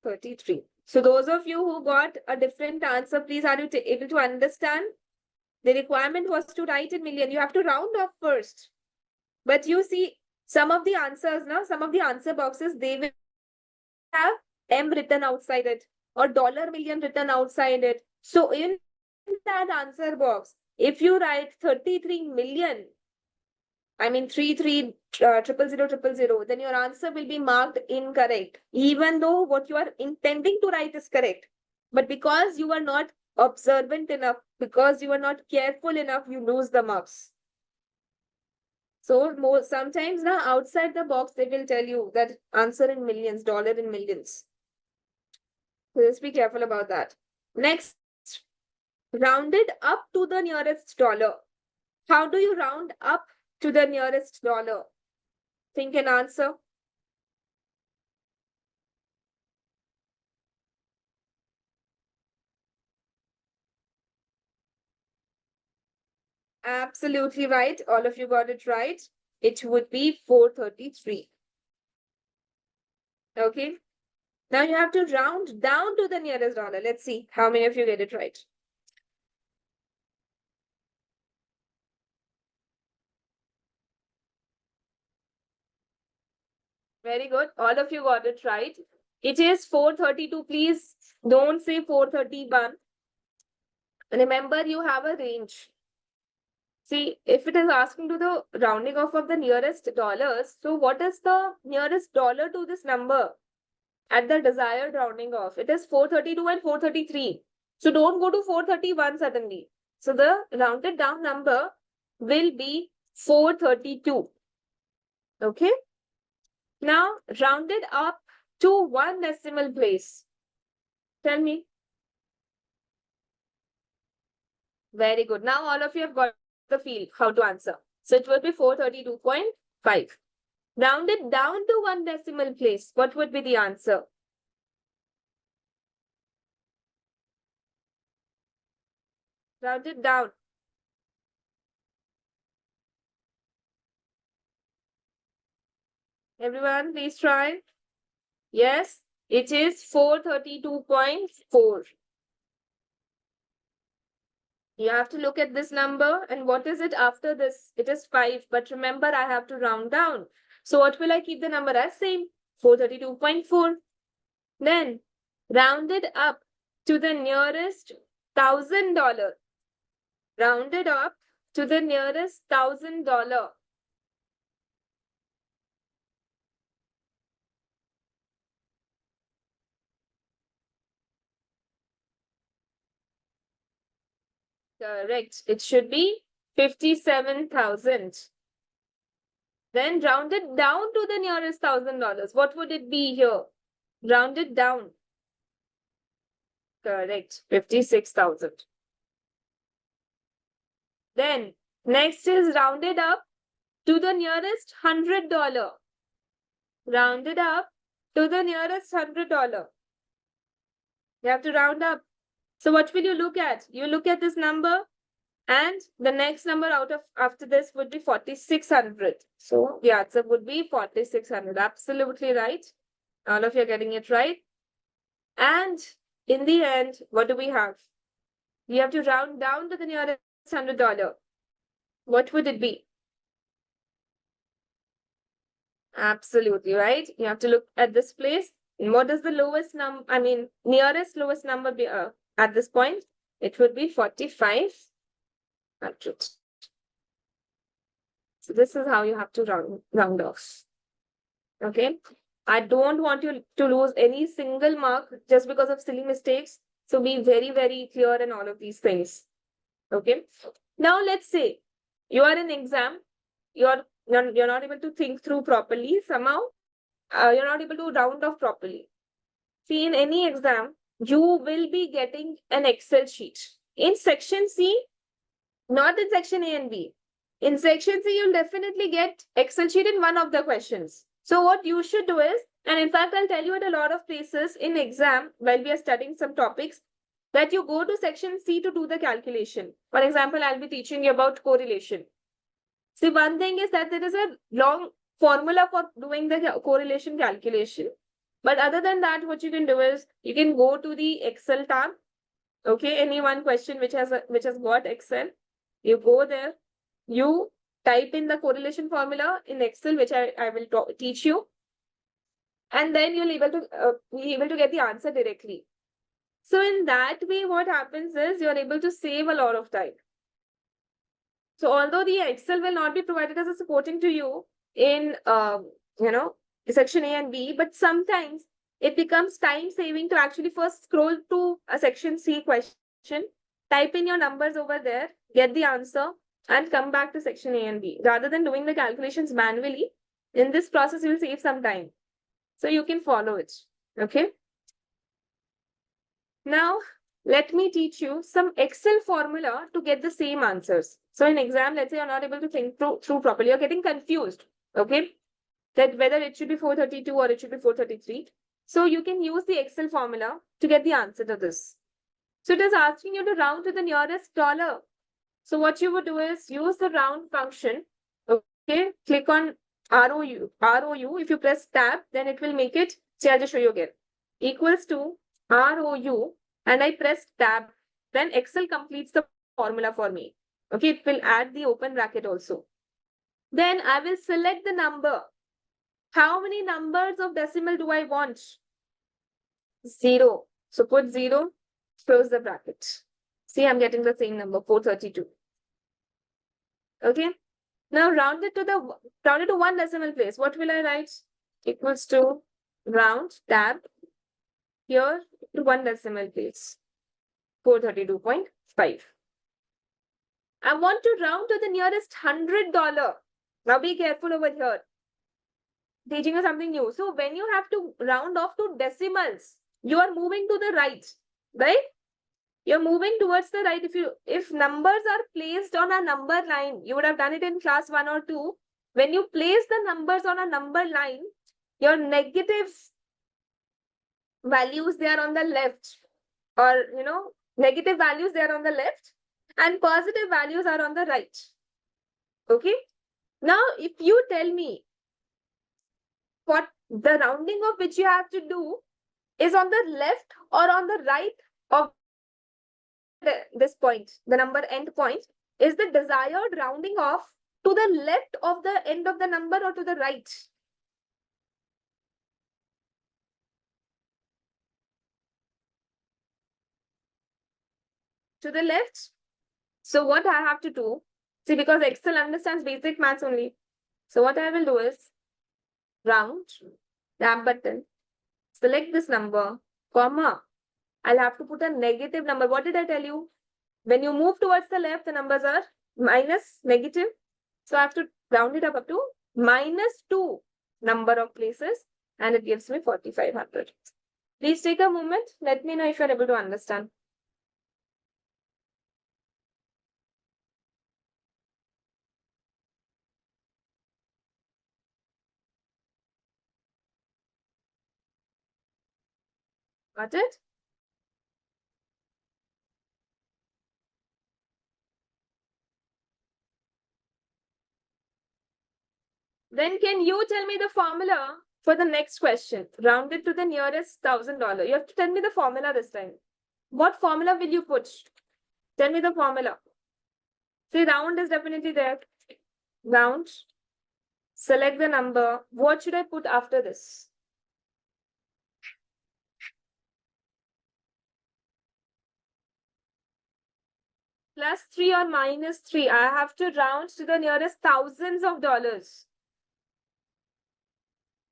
33. So those of you who got a different answer, please are you able to understand? The requirement was to write in million. You have to round off first. But you see, some of the answers now, some of the answer boxes, they will have M written outside it or $million written outside it. So in that answer box, if you write 33 million, I mean 33 000 000, then your answer will be marked incorrect, even though what you are intending to write is correct. But because you are not observant enough, because you are not careful enough, you lose the marks. So sometimes now outside the box, they will tell you that answer in millions, dollar in millions. So just be careful about that. Next, rounded up to the nearest dollar. How do you round up to the nearest dollar? Think and answer. Absolutely right. All of you got it right. It would be 433. Okay. Now you have to round down to the nearest dollar. Let's see how many of you get it right. Very good. All of you got it right. It is 432. Please don't say 431. Remember, you have a range. See, if it is asking to the rounding off of the nearest dollars, so what is the nearest dollar to this number at the desired rounding off? It is 432 and 433. So don't go to 431 suddenly. So the rounded down number will be 432. Okay. Now rounded up to 1 decimal place. Tell me. Very good. Now all of you have got the feel how to answer. So it will be 432.5. Rounded down to 1 decimal place. What would be the answer? Rounded down. Everyone, please try. Yes, it is 432.4. You have to look at this number and what is it after this? It is 5. But remember, I have to round down. So what will I keep the number as? Same, 432.4. Then rounded up to the nearest $1,000. Rounded up to the nearest $1,000. Correct. It should be 57,000. Then rounded down to the nearest $1,000. What would it be here? Rounded down. Correct. 56,000. Then next is rounded up to the nearest $100. Rounded up to the nearest $100. You have to round up. So what will you look at? You look at this number and the next number out of after this would be 4,600. So the answer would be 4,600. Absolutely right. All of you are getting it right. And in the end, what do we have? We have to round down to the nearest $100. What would it be? Absolutely right. You have to look at this place. And what is the lowest number? I mean, nearest lowest number be at this point? It would be 4,500. So this is how you have to round off. Okay. I don't want you to lose any single mark just because of silly mistakes. So be very, very clear in all of these things. Okay. Now let's say you are in exam. You're not able to think through properly. Somehow you're not able to round off properly. See, in any exam, you will be getting an Excel sheet. In section C, not in section A and B. In section C, you'll definitely get Excel sheet in one of the questions. So what you should do is, And in fact, I'll tell you at a lot of places in exam, while we are studying some topics, that you go to section C to do the calculation. For example, I'll be teaching you about correlation. See, one thing is that there is a long formula for doing the correlation calculation. But other than that, what you can do is you can go to the Excel tab. Okay, any one question which has got Excel, you go there, you type in the correlation formula in Excel, which I will teach you, and then you'll be able to get the answer directly. So in that way, what happens is you're able to save a lot of time. So although the Excel will not be provided as a supporting to you in section A and B, but sometimes it becomes time saving to actually first scroll to a section C question, type in your numbers over there, get the answer, and come back to section A and B. Rather than doing the calculations manually, in this process, you will save some time. So you can follow it. Okay. Now, let me teach you some Excel formula to get the same answers. So in exam, let's say you're not able to think through properly, you're getting confused, okay? That whether it should be 432 or it should be 433. So you can use the Excel formula to get the answer to this. So it is asking you to round to the nearest dollar. So what you would do is use the round function, okay? Click on ROU. If you press tab, then it will make it, see, I'll just show you again, equals to ROU, and I press tab, then Excel completes the formula for me. Okay, it will add the open bracket also. Then I will select the number. How many numbers of decimal do I want? 0. So put 0, close the bracket. See, I'm getting the same number, 432. Okay. Now round it to one decimal place. What will I write? Equals to round, tab, here to one decimal place, 432.5. I want to round to the nearest $100. Now be careful over here. Teaching you something new. So when you have to round off to decimals, you are moving to the right, right? You're moving towards the right. If numbers are placed on a number line, you would have done it in class 1 or 2. When you place the numbers on a number line, your negative values, they are on the left, or negative values, they are on the left, and positive values are on the right. Okay. Now, if you tell me what the rounding of which you have to do is on the left or on the right of this point, the number end point, is the desired rounding off to the left of the end of the number or to the right? To the left. So what I have to do, see, because Excel understands basic maths only. So what I will do is round, tab button, select this number, comma. I'll have to put a negative number. What did I tell you? When you move towards the left, the numbers are minus, negative. So I have to round it up to -2 number of places, and it gives me 4,500. Please take a moment. Let me know if you're able to understand. Got it? Then can you tell me the formula for the next question? Round it to the nearest $1,000. You have to tell me the formula this time. What formula will you put? Tell me the formula. See, round is definitely there. Round. Select the number. What should I put after this? +3 or -3. I have to round to the nearest thousands of dollars.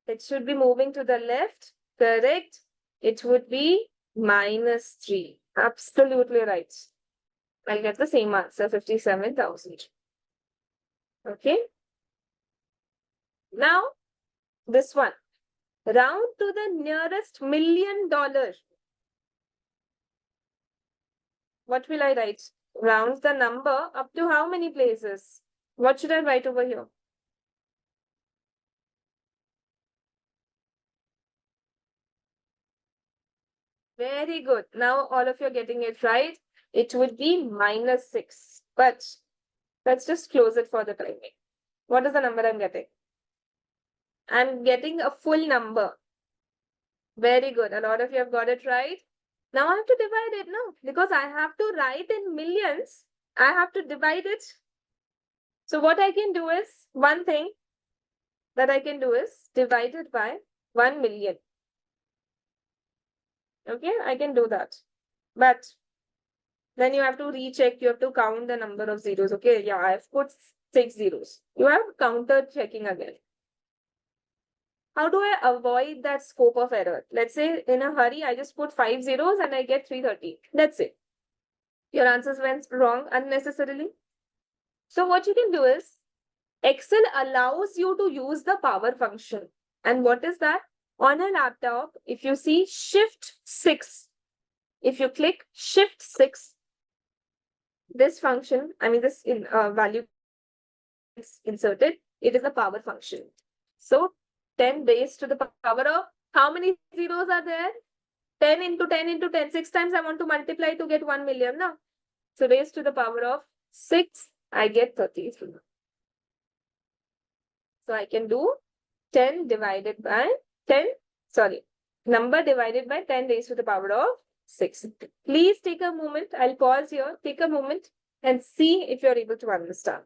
It should be moving to the left. Correct. It would be -3. Absolutely right. I'll get the same answer, 57,000. Okay. Now, this one. Round to the nearest $1 million. What will I write? Round the number up to how many places? What should I write over here? Very good. Now all of you are getting it right. It would be -6. But let's just close it for the time being. What is the number I'm getting? I'm getting a full number. Very good. A lot of you have got it right. Now I have to divide it, no? Because I have to write in millions. I have to divide it. So what I can do is, one thing that I can do is divide it by 1 million. Okay, I can do that. But then you have to recheck, you have to count the number of zeros. Okay, yeah, I've put 6 zeros. You have counter checking again. How do I avoid that scope of error? Let's say in a hurry, I just put 5 zeros and I get 330. That's it. Your answers went wrong unnecessarily. So what you can do is, Excel allows you to use the power function. And what is that? On a laptop, if you see Shift 6, if you click Shift 6, this function, this value is inserted, it is a power function. So 10 raised to the power of, how many zeros are there? 10 into 10 into 10. 6 times I want to multiply to get 1 million now. So raised to the power of 6, I get 33. So I can do 10 divided by 10, number divided by 10 raised to the power of 6. Please take a moment. I'll pause here. Take a moment and see if you're able to understand.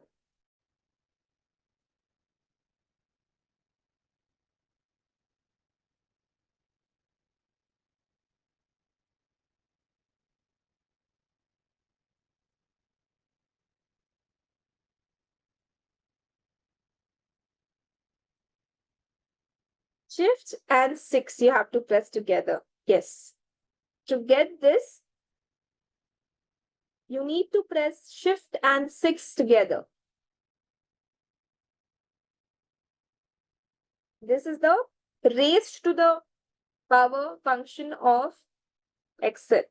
Shift and 6 you have to press together. Yes. To get this, you need to press Shift and 6 together. This is the raised to the power function of Excel.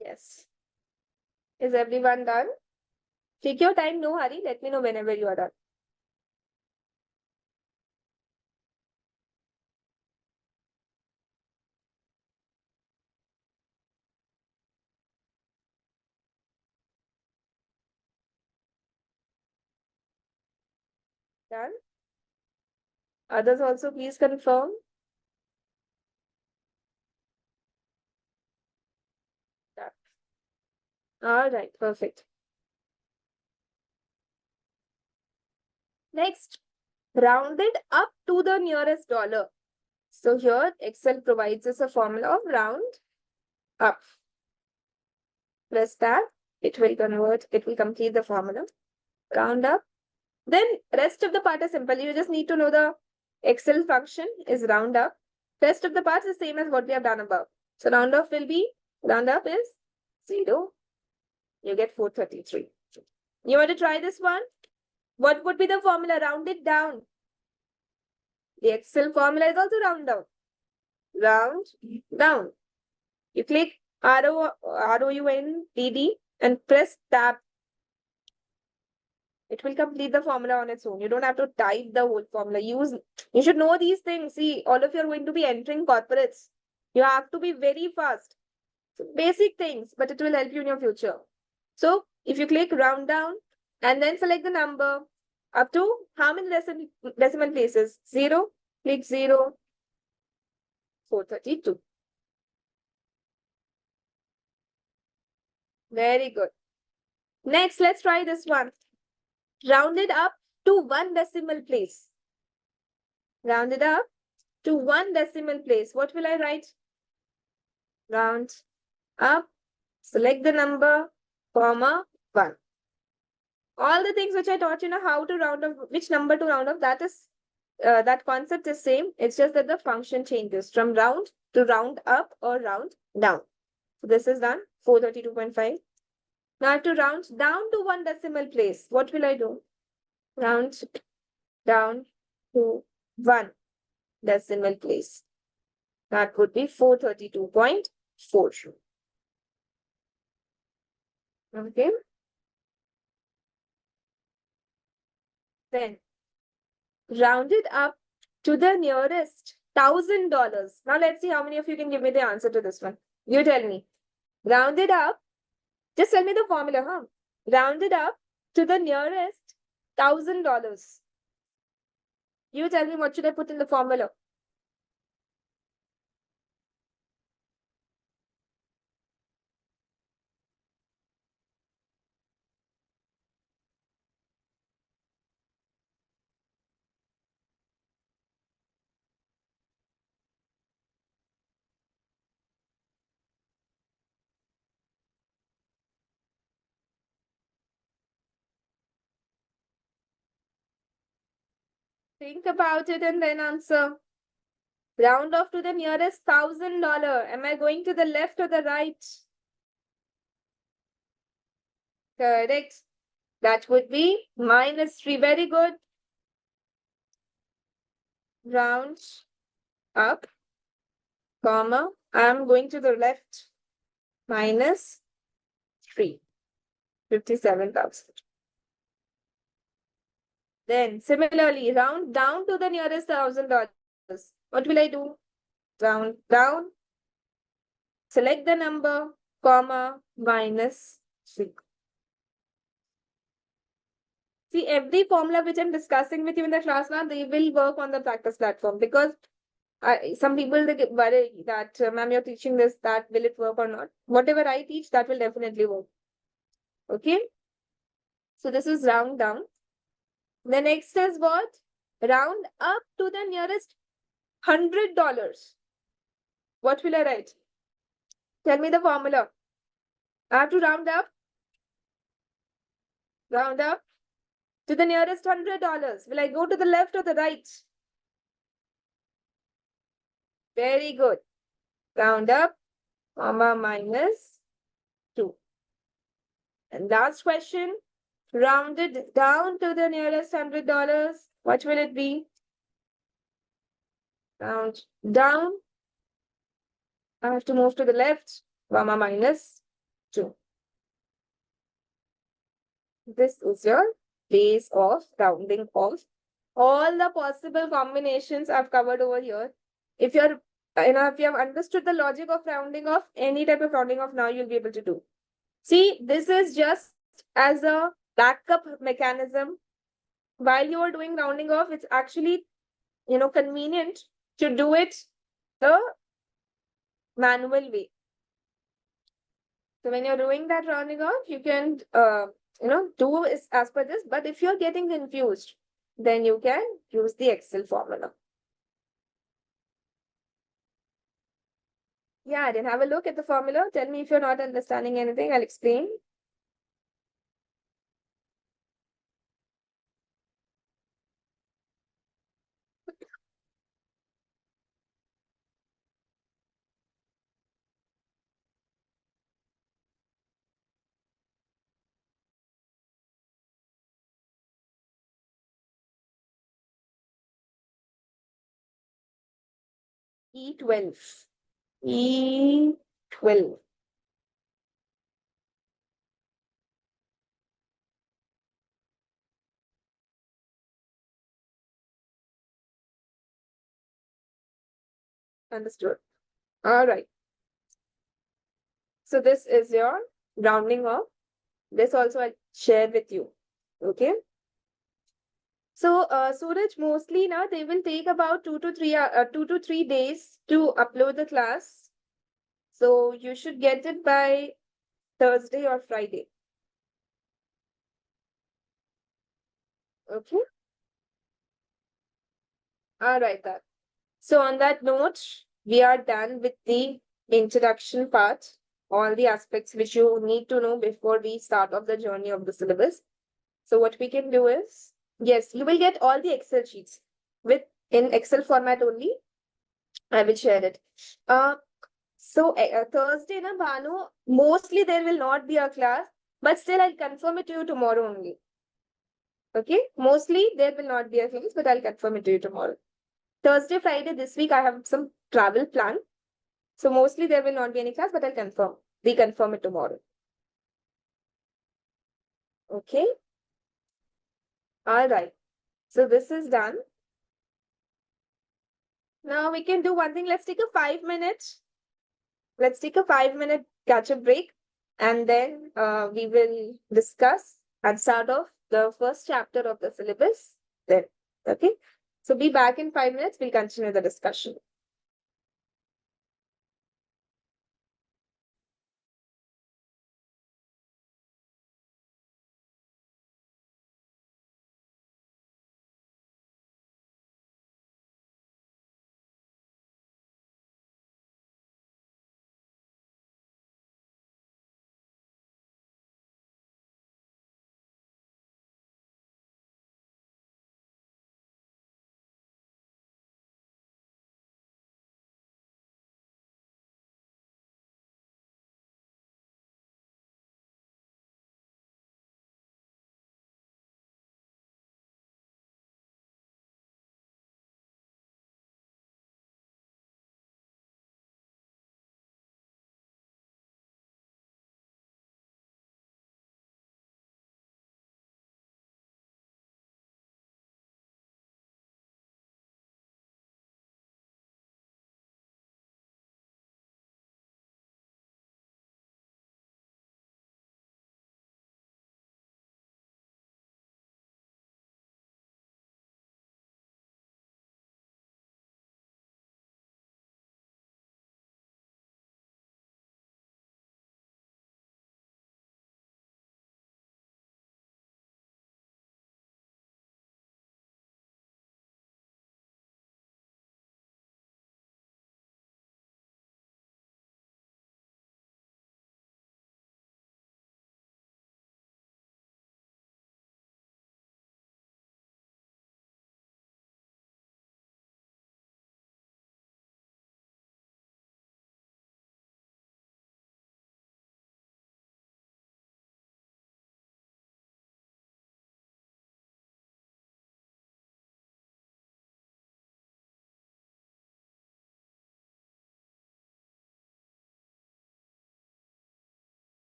Yes. Is everyone done? Take your time, no hurry. Let me know whenever you are done. Done? Others also please confirm. Done. All right, perfect. Next, rounded up to the nearest dollar. So here Excel provides us a formula of round up. Press that, it will complete the formula. Round up. Then rest of the part is simple. You just need to know the Excel function is round up. Rest of the part is the same as what we have done above. So round up is 0. You get 433. You want to try this one? What would be the formula? Round it down. The Excel formula is also round down. Round down. You click ROUNDD and press tab. It will complete the formula on its own. You don't have to type the whole formula. You should know these things. See, all of you are going to be entering corporates. You have to be very fast. So basic things, but it will help you in your future. So if you click round down and then select the number up to how many decimal places? 0. Click 0. 432. Very good. Next, let's try this one. Round it up to 1 decimal place. Round it up to 1 decimal place. What will I write? Round up, select the number, comma, 1. All the things which I taught you, how to round up, which number to round up, that concept is same. It's just that the function changes from round to round up or round down. So this is done, 432.5. Now I have to round down to 1 decimal place. What will I do? Round down to 1. decimal place. That would be 432.4. Okay. Then round it up to the nearest $1,000. Now let's see how many of you can give me the answer to this one. You tell me. Round it up. Just tell me the formula, huh? Round it up to the nearest $1,000. You tell me what should I put in the formula. Think about it and then answer. Round off to the nearest $1,000. Am I going to the left or the right? Correct. That would be -3. Very good. Round up, comma. I'm going to the left. -3. 57,000. Then similarly, round down to the nearest $1,000. What will I do? Round down, select the number, comma, -3. See, every formula which I'm discussing with you in the class now, they will work on the practice platform because some people they get worried that, ma'am, you're teaching this, that will it work or not? Whatever I teach, that will definitely work. Okay. So this is round down. The next is what? Round up to the nearest $100. What will I write? Tell me the formula. I have to round up to the nearest $100. Will I go to the left or the right? Very good. Round up, comma, -2. And last question, rounded down to the nearest $100. What will it be? Round down. I have to move to the left, comma, -2. This is your base of rounding off. All the possible combinations I've covered over here. If you're, if you have understood the logic of rounding off, any type of rounding off now you'll be able to do. See, this is just as a backup mechanism. While you are doing rounding off, it's actually, convenient to do it the manual way. So when you're doing that rounding off, you can, do as per this. But if you're getting confused, then you can use the Excel formula. Yeah, then have a look at the formula. Tell me if you're not understanding anything. I'll explain. E12. E12. Understood. All right. So this is your rounding off. This also I'll share with you. Okay. So, Suraj, mostly now they will take about 2 to 3 days to upload the class. So you should get it by Thursday or Friday. Okay. All right, then. So on that note, we are done with the introduction part, all the aspects which you need to know before we start off the journey of the syllabus. So what we can do is, yes, you will get all the Excel sheets in Excel format only. I will share it. So Thursday, na Banu, mostly there will not be a class, but still I'll confirm it to you tomorrow only. Okay, mostly there will not be a class, but I'll confirm it to you tomorrow. Thursday, Friday this week I have some travel plan. So mostly there will not be any class, but I'll reconfirm it tomorrow. Okay. All right. So this is done. Now we can do one thing. Let's take a 5 minute. Let's take a 5 minute catch up break, and then we will discuss and start off the first chapter of the syllabus. Then, okay. So be back in 5 minutes. We'll continue the discussion.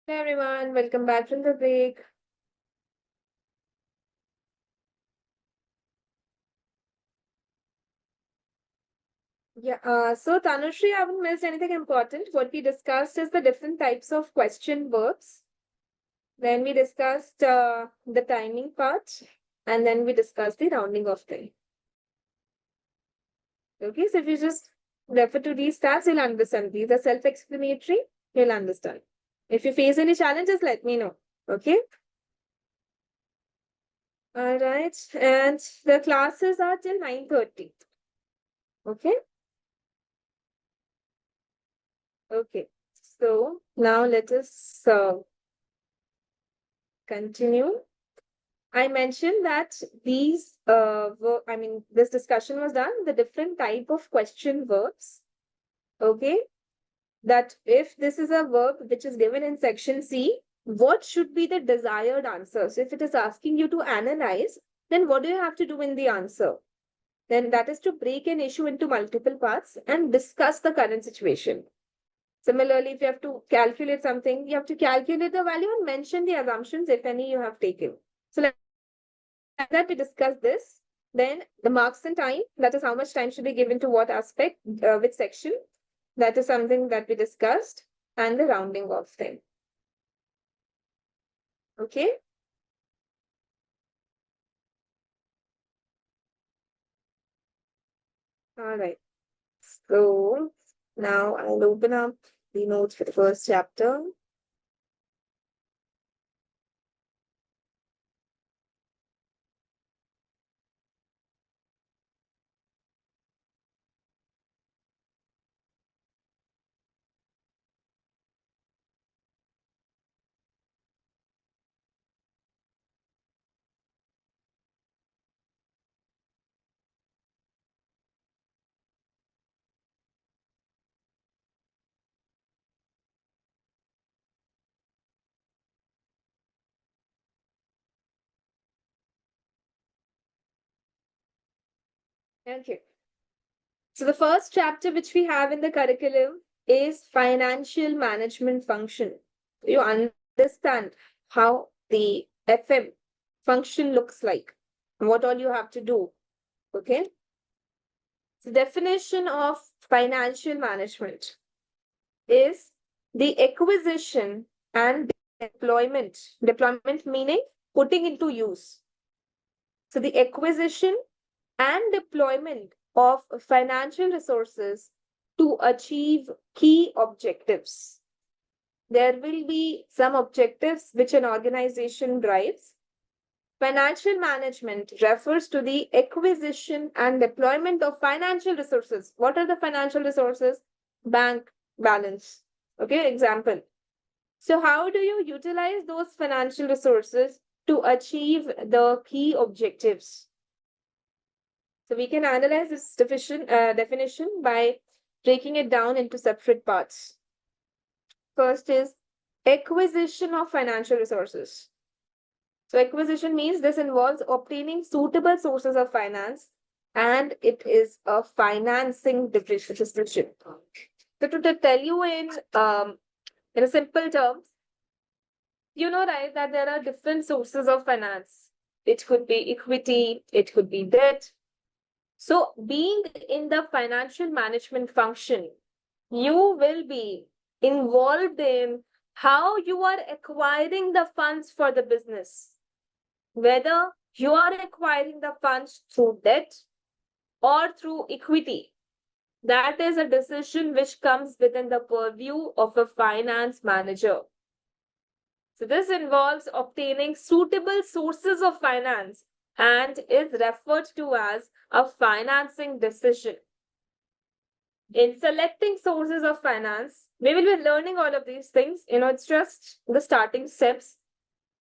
Hey everyone, welcome back from the break. Yeah, so Tanushree, I haven't missed anything important. What we discussed is the different types of question verbs. Then we discussed the timing part, and then we discussed the rounding off thing. Okay, so if you just refer to these stats, you'll understand. These are self-explanatory, you'll understand. If you face any challenges, let me know. Okay. All right. And the classes are till 9:30. Okay. Okay. So now let us continue. I mentioned that this discussion was done, the different type of question verbs. Okay. That if this is a verb which is given in section C, what should be the desired answer? So if it is asking you to analyze, then what do you have to do in the answer? Then that is to break an issue into multiple parts and discuss the current situation. Similarly, if you have to calculate something, you have to calculate the value and mention the assumptions, if any, you have taken. So like that, we discuss this. Then the marks and time, that is how much time should be given to what aspect, which section. That is something that we discussed. And the rounding off thing. Okay. All right. So now I'll open up the notes for the first chapter. Okay. So the first chapter which we have in the curriculum is financial management function. You understand how the FM function looks like and what all you have to do. Okay. So definition of financial management is the acquisition and deployment. Deployment meaning putting into use. So the acquisition and deployment of financial resources to achieve key objectives. There will be some objectives which an organization drives. Financial management refers to the acquisition and deployment of financial resources. What are the financial resources? Bank balance. Okay, example. So, how do you utilize those financial resources to achieve the key objectives? So, we can analyze this definition by breaking it down into separate parts. First is acquisition of financial resources. So acquisition means this involves obtaining suitable sources of finance and it is a financing decision. So to tell you in a simple terms, you know, right, that there are different sources of finance. It could be equity, it could be debt. So being in the financial management function, you will be involved in how you are acquiring the funds for the business, whether you are acquiring the funds through debt or through equity. That is a decision which comes within the purview of a finance manager. So, this involves obtaining suitable sources of finance and is referred to as a financing decision. In selecting sources of finance, we will be learning all of these things. It's just the starting steps.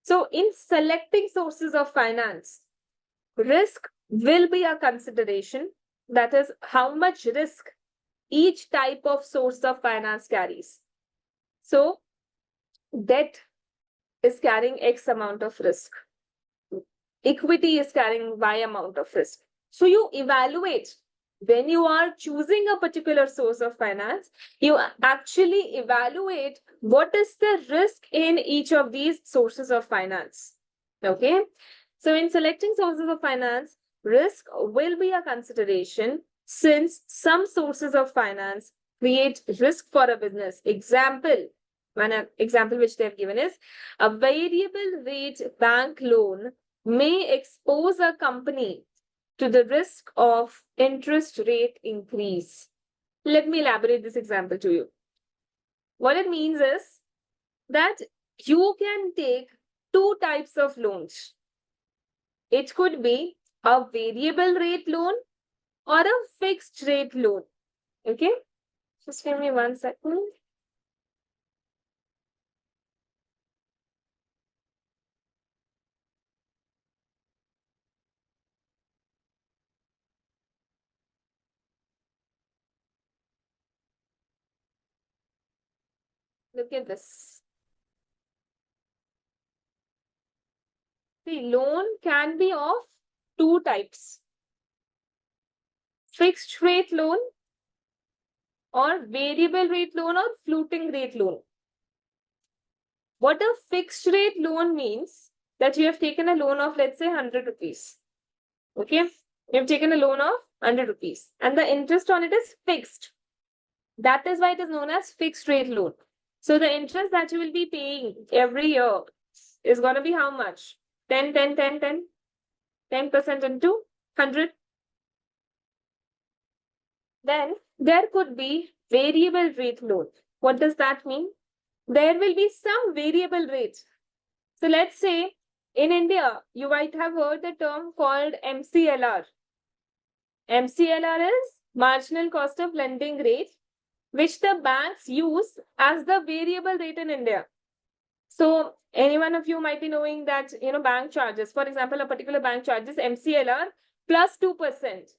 So, in selecting sources of finance, risk will be a consideration. That is, how much risk each type of source of finance carries. So, debt is carrying X amount of risk, equity is carrying Y amount of risk. So, you evaluate when you are choosing a particular source of finance, you actually evaluate what is the risk in each of these sources of finance. Okay. So, in selecting sources of finance, risk will be a consideration since some sources of finance create risk for a business. One example which they have given is a variable rate bank loan may expose a company to the risk of interest rate increase. Let me elaborate this example to you. What it means is that you can take two types of loans. It could be a variable rate loan or a fixed rate loan. Okay, just give me 1 second. Look at this. The loan can be of two types: fixed rate loan or variable rate loan or floating rate loan. What a fixed rate loan means that you have taken a loan of, let's say, 100 rupees. Okay, you have taken a loan of 100 rupees and the interest on it is fixed. That is why it is known as fixed rate loan. So the interest that you will be paying every year is going to be how much? 10, 10, 10, 10. 10% into 100. Then there could be variable rate loan. What does that mean? There will be some variable rate. So let's say in India, you might have heard the term called MCLR. MCLR is marginal cost of lending rate, which the banks use as the variable rate in India. So any one of you might be knowing that, bank charges, for example, a particular bank charges MCLR plus 2%.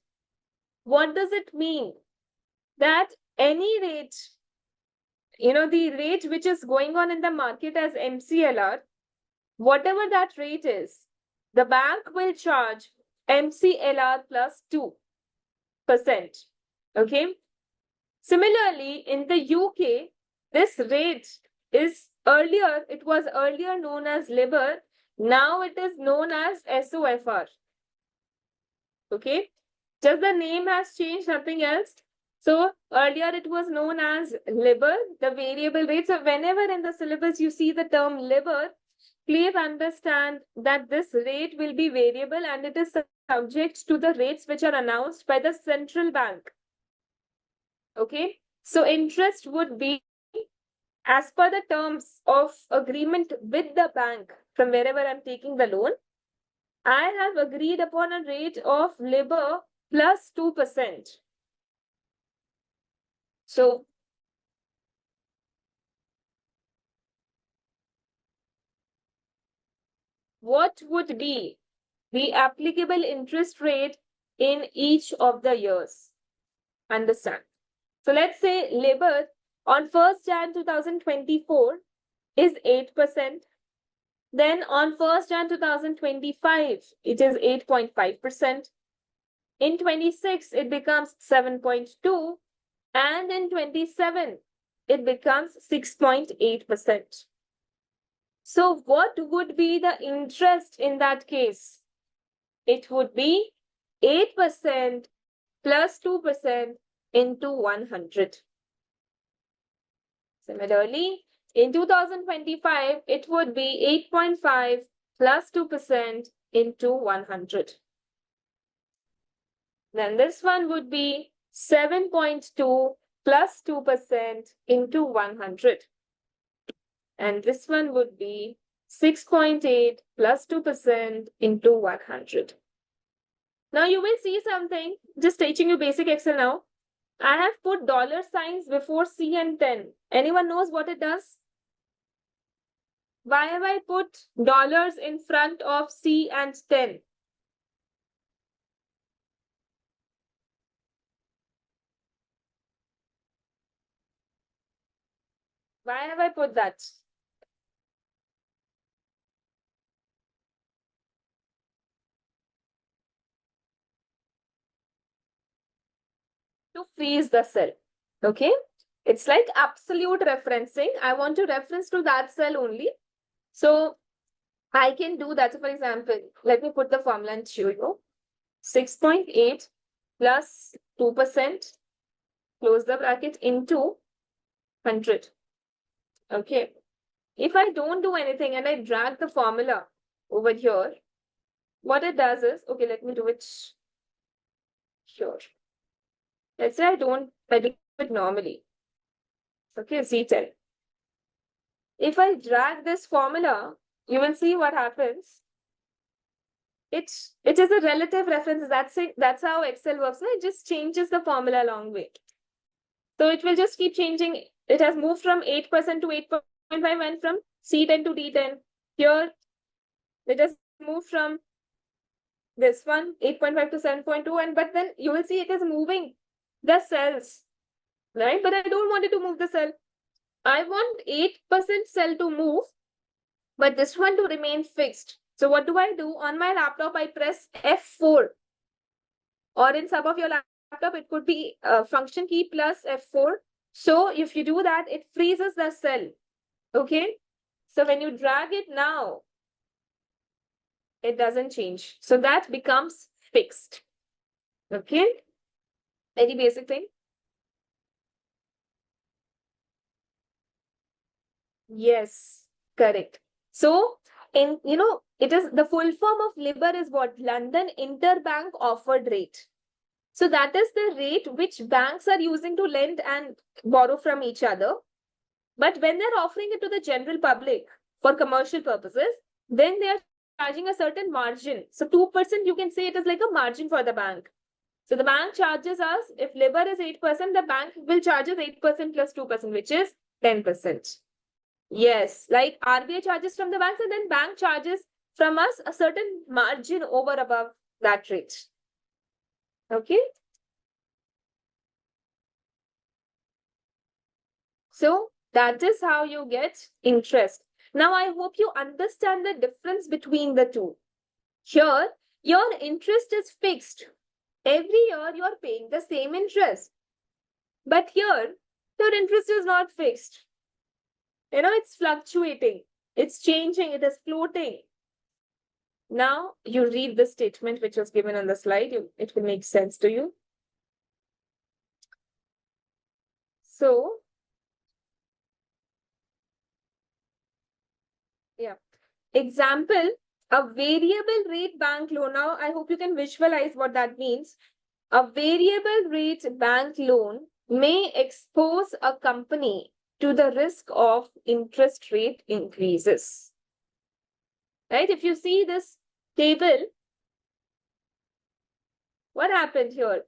What does it mean? That any rate, the rate which is going on in the market as MCLR, whatever that rate is, the bank will charge MCLR plus 2. Okay. Similarly, in the UK, this rate it was earlier known as LIBOR. Now it is known as SOFR. Okay. Just the name has changed, nothing else. So earlier it was known as LIBOR, the variable rate. So whenever in the syllabus you see the term LIBOR, please understand that this rate will be variable and it is subject to the rates which are announced by the central bank. Okay. So interest would be as per the terms of agreement with the bank from wherever I'm taking the loan. I have agreed upon a rate of LIBOR plus 2%. So what would be the applicable interest rate in each of the years? Understand. So let's say LIBOR on 1st Jan 2024 is 8%. Then on 1st Jan 2025, it is 8.5%. In 26, it becomes 7.2. And in 27, it becomes 6.8%. So what would be the interest in that case? It would be 8% plus 2% into 100. Similarly, in 2025, it would be 8.5 plus 2% into 100. Then this one would be 7.2 plus 2% into 100. And this one would be 6.8 plus 2% into 100. Now you will see something, just teaching you basic Excel now. I have put dollar signs before C and 10. Anyone knows what it does? Why have I put dollars in front of C and 10? Why have I put that? To freeze the cell. Okay. It's like absolute referencing. I want to reference to that cell only. So I can do that. So for example, let me put the formula and show you. 6.8 plus 2%, close the bracket, into 100. Okay. If I don't do anything and I drag the formula over here, what it does is, okay, let me do it here. Let's say I do it normally. Okay, Z10. If I drag this formula, you will see what happens. It is a relative reference. That's how Excel works. It just changes the formula along way. So it will just keep changing. It has moved from 8% to 8.5 and from C10 to D10. Here, it has moved from this one, 8.5 to 7.2. But then you will see it is moving the cells, right? But I don't want it to move the cell. I want 8% cell to move, but this one to remain fixed. So what do? On my laptop, I press F4. Or in some of your laptop, it could be function key plus F4. So if you do that, it freezes the cell. Okay. So when you drag it now, it doesn't change. So that becomes fixed. Okay. Very basic thing. Yes, correct. So it is the full form of LIBOR is what? London Interbank Offered Rate. So that is the rate which banks are using to lend and borrow from each other. But when they're offering it to the general public for commercial purposes, then they are charging a certain margin. So 2%, you can say it is like a margin for the bank. So the bank charges us, if LIBOR is 8%, the bank will charge us 8% plus 2%, which is 10%. Yes, like RBI charges from the banks and then bank charges from us a certain margin over above that rate. Okay. So that is how you get interest. Now, I hope you understand the difference between the two. Here, your interest is fixed. Every year you are paying the same interest. But here, your interest is not fixed. It's fluctuating, it's changing, it is floating. Now you read the statement which was given on the slide, it will make sense to you. So, yeah. Example, a variable rate bank loan. Now, I hope you can visualize what that means. A variable rate bank loan may expose a company to the risk of interest rate increases. Right? If you see this table, what happened here?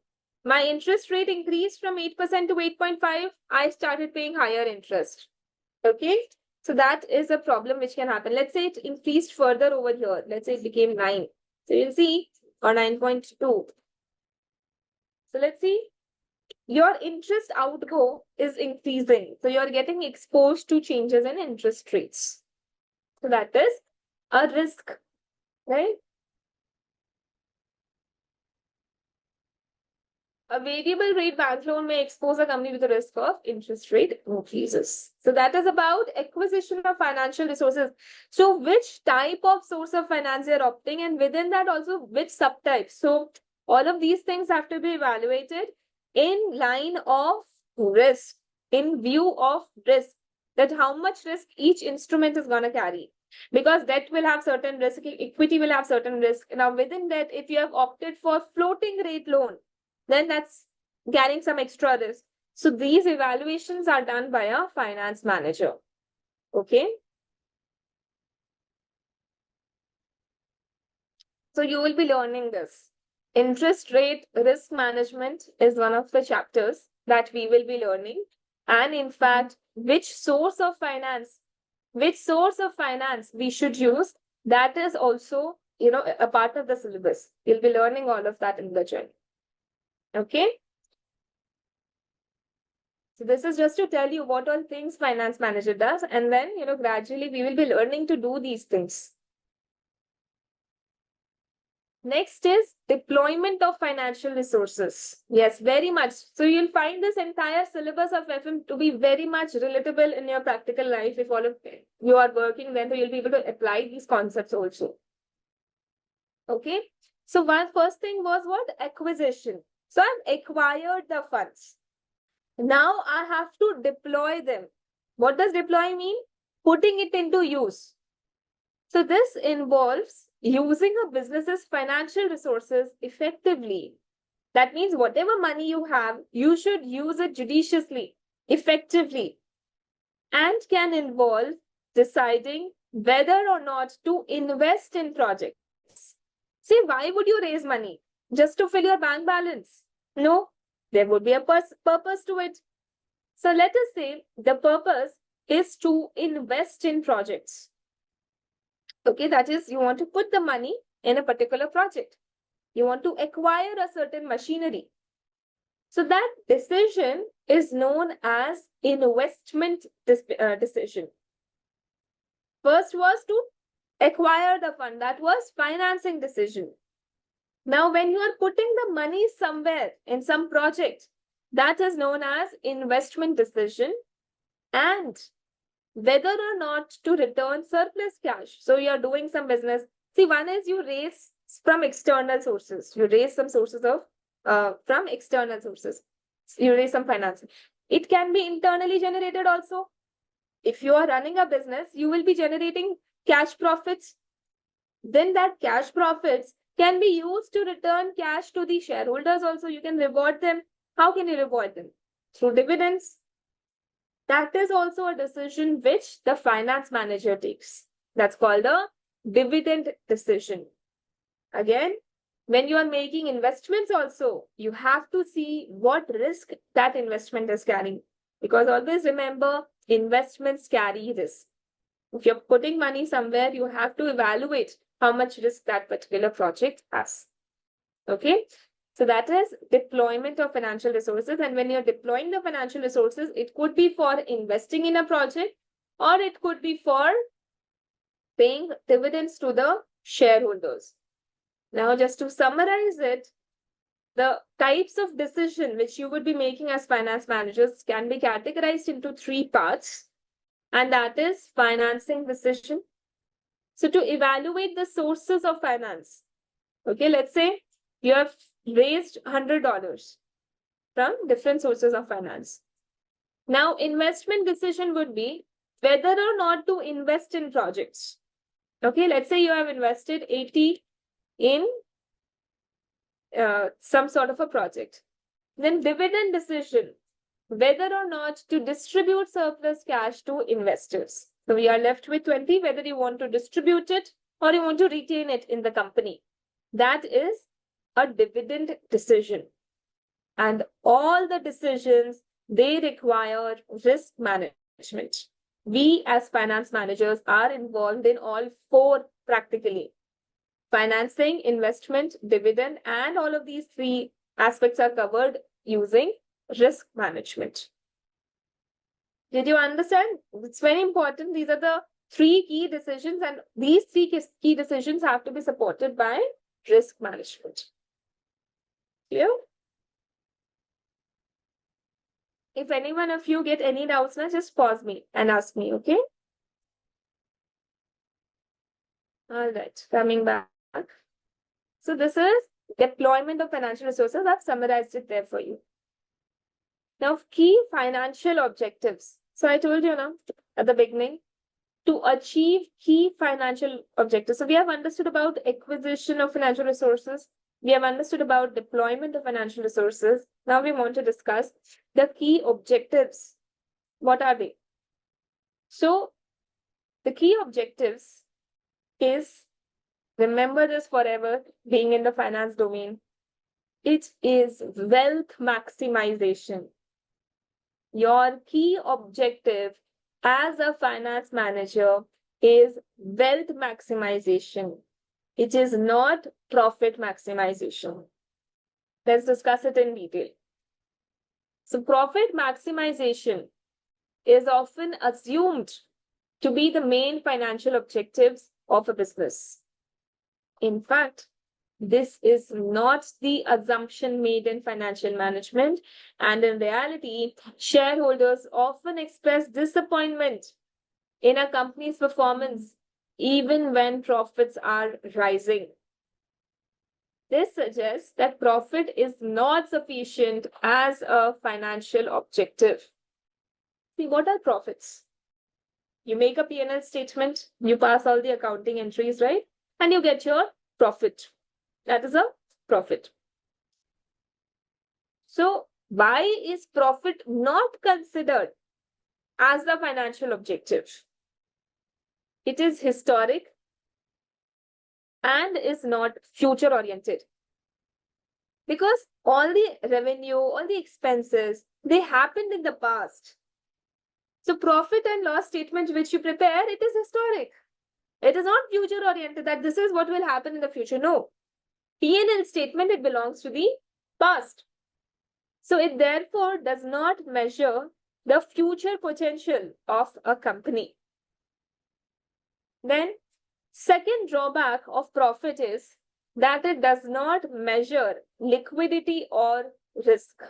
My interest rate increased from 8% to 8.5. I started paying higher interest. Okay. So that is a problem which can happen. Let's say it increased further over here. Let's say it became 9. So you'll see, or 9.2. So let's see. Your interest outgo is increasing. So you're getting exposed to changes in interest rates. So that is a risk, right? A variable rate bank loan may expose a company to the risk of interest rate increases. So that is about acquisition of financial resources. So which type of source of finance you're opting, and within that also which subtypes. So all of these things have to be evaluated in line of risk, in view of risk, that how much risk each instrument is going to carry. Because debt will have certain risk, equity will have certain risk. Now within that, if you have opted for floating rate loan, then that's carrying some extra risk. So these evaluations are done by a finance manager. Okay. So you will be learning this. Interest rate risk management is one of the chapters that we will be learning. And in fact, which source of finance we should use, that is also, a part of the syllabus. You'll be learning all of that in the journey. Okay. So this is just to tell you what all things finance manager does. And then, gradually we will be learning to do these things. Next is deployment of financial resources. Yes, very much. So you'll find this entire syllabus of FM to be very much relatable in your practical life. If all of you are working, then you'll be able to apply these concepts also. Okay. So one first thing was what? Acquisition. So I've acquired the funds. Now I have to deploy them. What does deploy mean? Putting it into use. So this involves using a business's financial resources effectively. That means whatever money you have, you should use it judiciously, effectively, and can involve deciding whether or not to invest in projects. See, why would you raise money? Just to fill your bank balance? No, there would be a purpose to it. So let us say the purpose is to invest in projects. Okay, that is, you want to put the money in a particular project. You want to acquire a certain machinery. So that decision is known as investment decision. First was to acquire the fund. That was financing decision. Now, when you are putting the money somewhere in some project, that is known as investment decision. And whether or not to return surplus cash. So you're doing some business. See, one is you raise from external sources. You raise some sources of from external sources. You raise some finance. It can be internally generated also. If you are running a business, you will be generating cash profits. Then that cash profits can be used to return cash to the shareholders also. You can reward them. How can you reward them? Through dividends. That is also a decision which the finance manager takes. That's called a dividend decision. Again, when you are making investments also, you have to see what risk that investment is carrying. Because always remember, investments carry risk. If you're putting money somewhere, you have to evaluate how much risk that particular project has. Okay. So that is deployment of financial resources. And when you're deploying the financial resources, it could be for investing in a project, or it could be for paying dividends to the shareholders. Now, just to summarize it, the types of decision which you would be making as finance managers can be categorized into three parts, and that is financing decision. So to evaluate the sources of finance, okay, let's say you have raised $100 from different sources of finance. Now, investment decision would be whether or not to invest in projects. Okay, let's say you have invested 80 in some sort of a project. Then dividend decision, whether or not to distribute surplus cash to investors. So we are left with 20, whether you want to distribute it or you want to retain it in the company. That is a dividend decision. And all the decisions, they require risk management. We as finance managers are involved in all four practically. Financing, investment, dividend, and all of these three aspects are covered using risk management. Did you understand? It's very important. These are the three key decisions, and these three key decisions have to be supported by risk management. Clear? If any one of you get any doubts now, just pause me and ask me, okay? All right, coming back. So this is deployment of financial resources. I've summarized it there for you. Now, key financial objectives. So I told you now at the beginning, to achieve key financial objectives. So we have understood about acquisition of financial resources. We have understood about deployment of financial resources. Now we want to discuss the key objectives. What are they? So the key objectives is, remember this forever, being in the finance domain, it is wealth maximization. Your key objective as a finance manager is wealth maximization. It is not profit maximization. Let's discuss it in detail. So profit maximization is often assumed to be the main financial objectives of a business. In fact, this is not the assumption made in financial management, and in reality, shareholders often express disappointment in a company's performance even when profits are rising. This suggests that profit is not sufficient as a financial objective. See, what are profits? You make a P&L statement, you pass all the accounting entries, right? And you get your profit. That is a profit. So, why is profit not considered as the financial objective? It is historic and is not future oriented. Because all the revenue, all the expenses, they happened in the past. So profit and loss statement which you prepare, it is historic. It is not future oriented that this is what will happen in the future. No. P&L statement, it belongs to the past. So it therefore does not measure the future potential of a company. Then, second drawback of profit is that it does not measure liquidity or risk.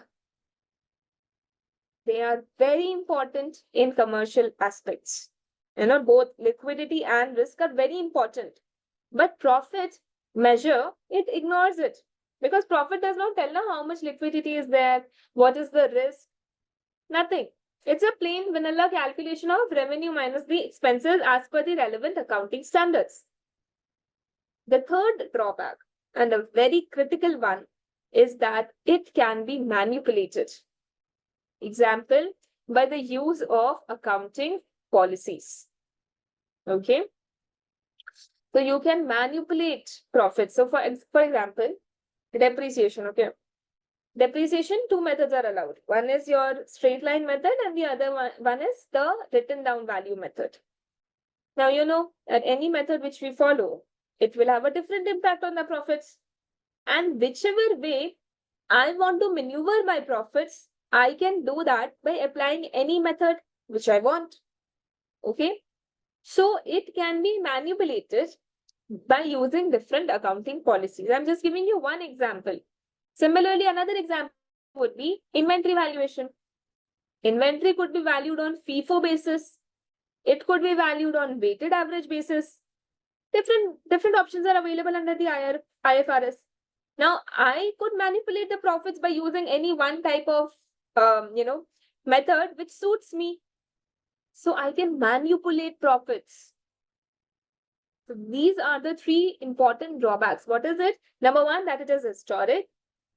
They are very important in commercial aspects. Both liquidity and risk are very important. But profit measure, it ignores it. Because profit does not tell how much liquidity is there, what is the risk, nothing. It's a plain vanilla calculation of revenue minus the expenses as per the relevant accounting standards. The third drawback, and a very critical one, is that it can be manipulated. Example, by the use of accounting policies. Okay. So you can manipulate profits. So for example, depreciation. Okay. Depreciation, two methods are allowed. One is your straight line method and the other one is the written down value method. Now, at any method which we follow, it will have a different impact on the profits. And whichever way I want to maneuver my profits, I can do that by applying any method which I want. Okay. So it can be manipulated by using different accounting policies. I'm just giving you one example. Similarly, another example would be inventory valuation. Inventory could be valued on FIFO basis. It could be valued on weighted average basis. Different options are available under the IFRS. Now, I could manipulate the profits by using any one type of, method which suits me. So I can manipulate profits. So these are the three important drawbacks. What is it? Number one, that it is historic.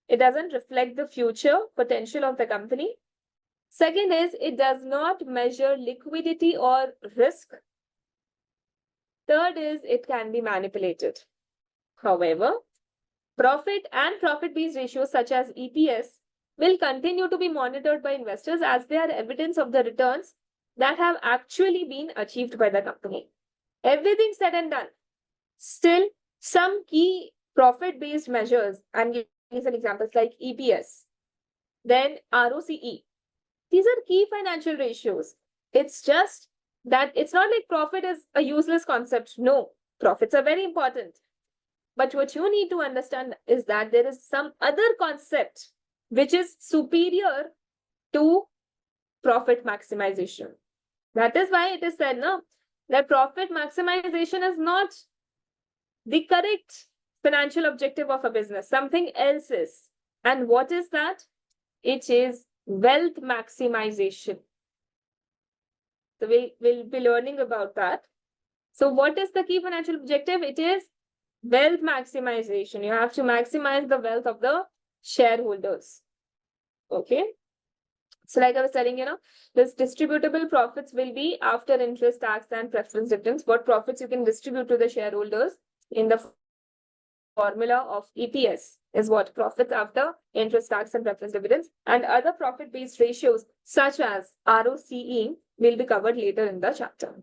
It doesn't reflect the future potential of the company. Second is, it does not measure liquidity or risk. Third is, it can be manipulated. However, profit and profit-based ratios such as EPS will continue to be monitored by investors as they are evidence of the returns that have actually been achieved by the company. Everything said and done, still some key profit-based measures, I'm giving some examples like EPS, then ROCE. These are key financial ratios. It's just that it's not like profit is a useless concept. No, profits are very important. But what you need to understand is that there is some other concept which is superior to profit maximization. That is why it is said, no, that profit maximization is not the correct financial objective of a business. Something else is. And what is that? It is wealth maximization. So we'll be learning about that. So what is the key financial objective? It is wealth maximization. You have to maximize the wealth of the shareholders. Okay. So like I was telling, this distributable profits will be after interest, tax, and preference dividends. What profits you can distribute to the shareholders in the formula of EPS is what profits after interest, tax, and preference dividends. And other profit-based ratios such as ROCE will be covered later in the chapter.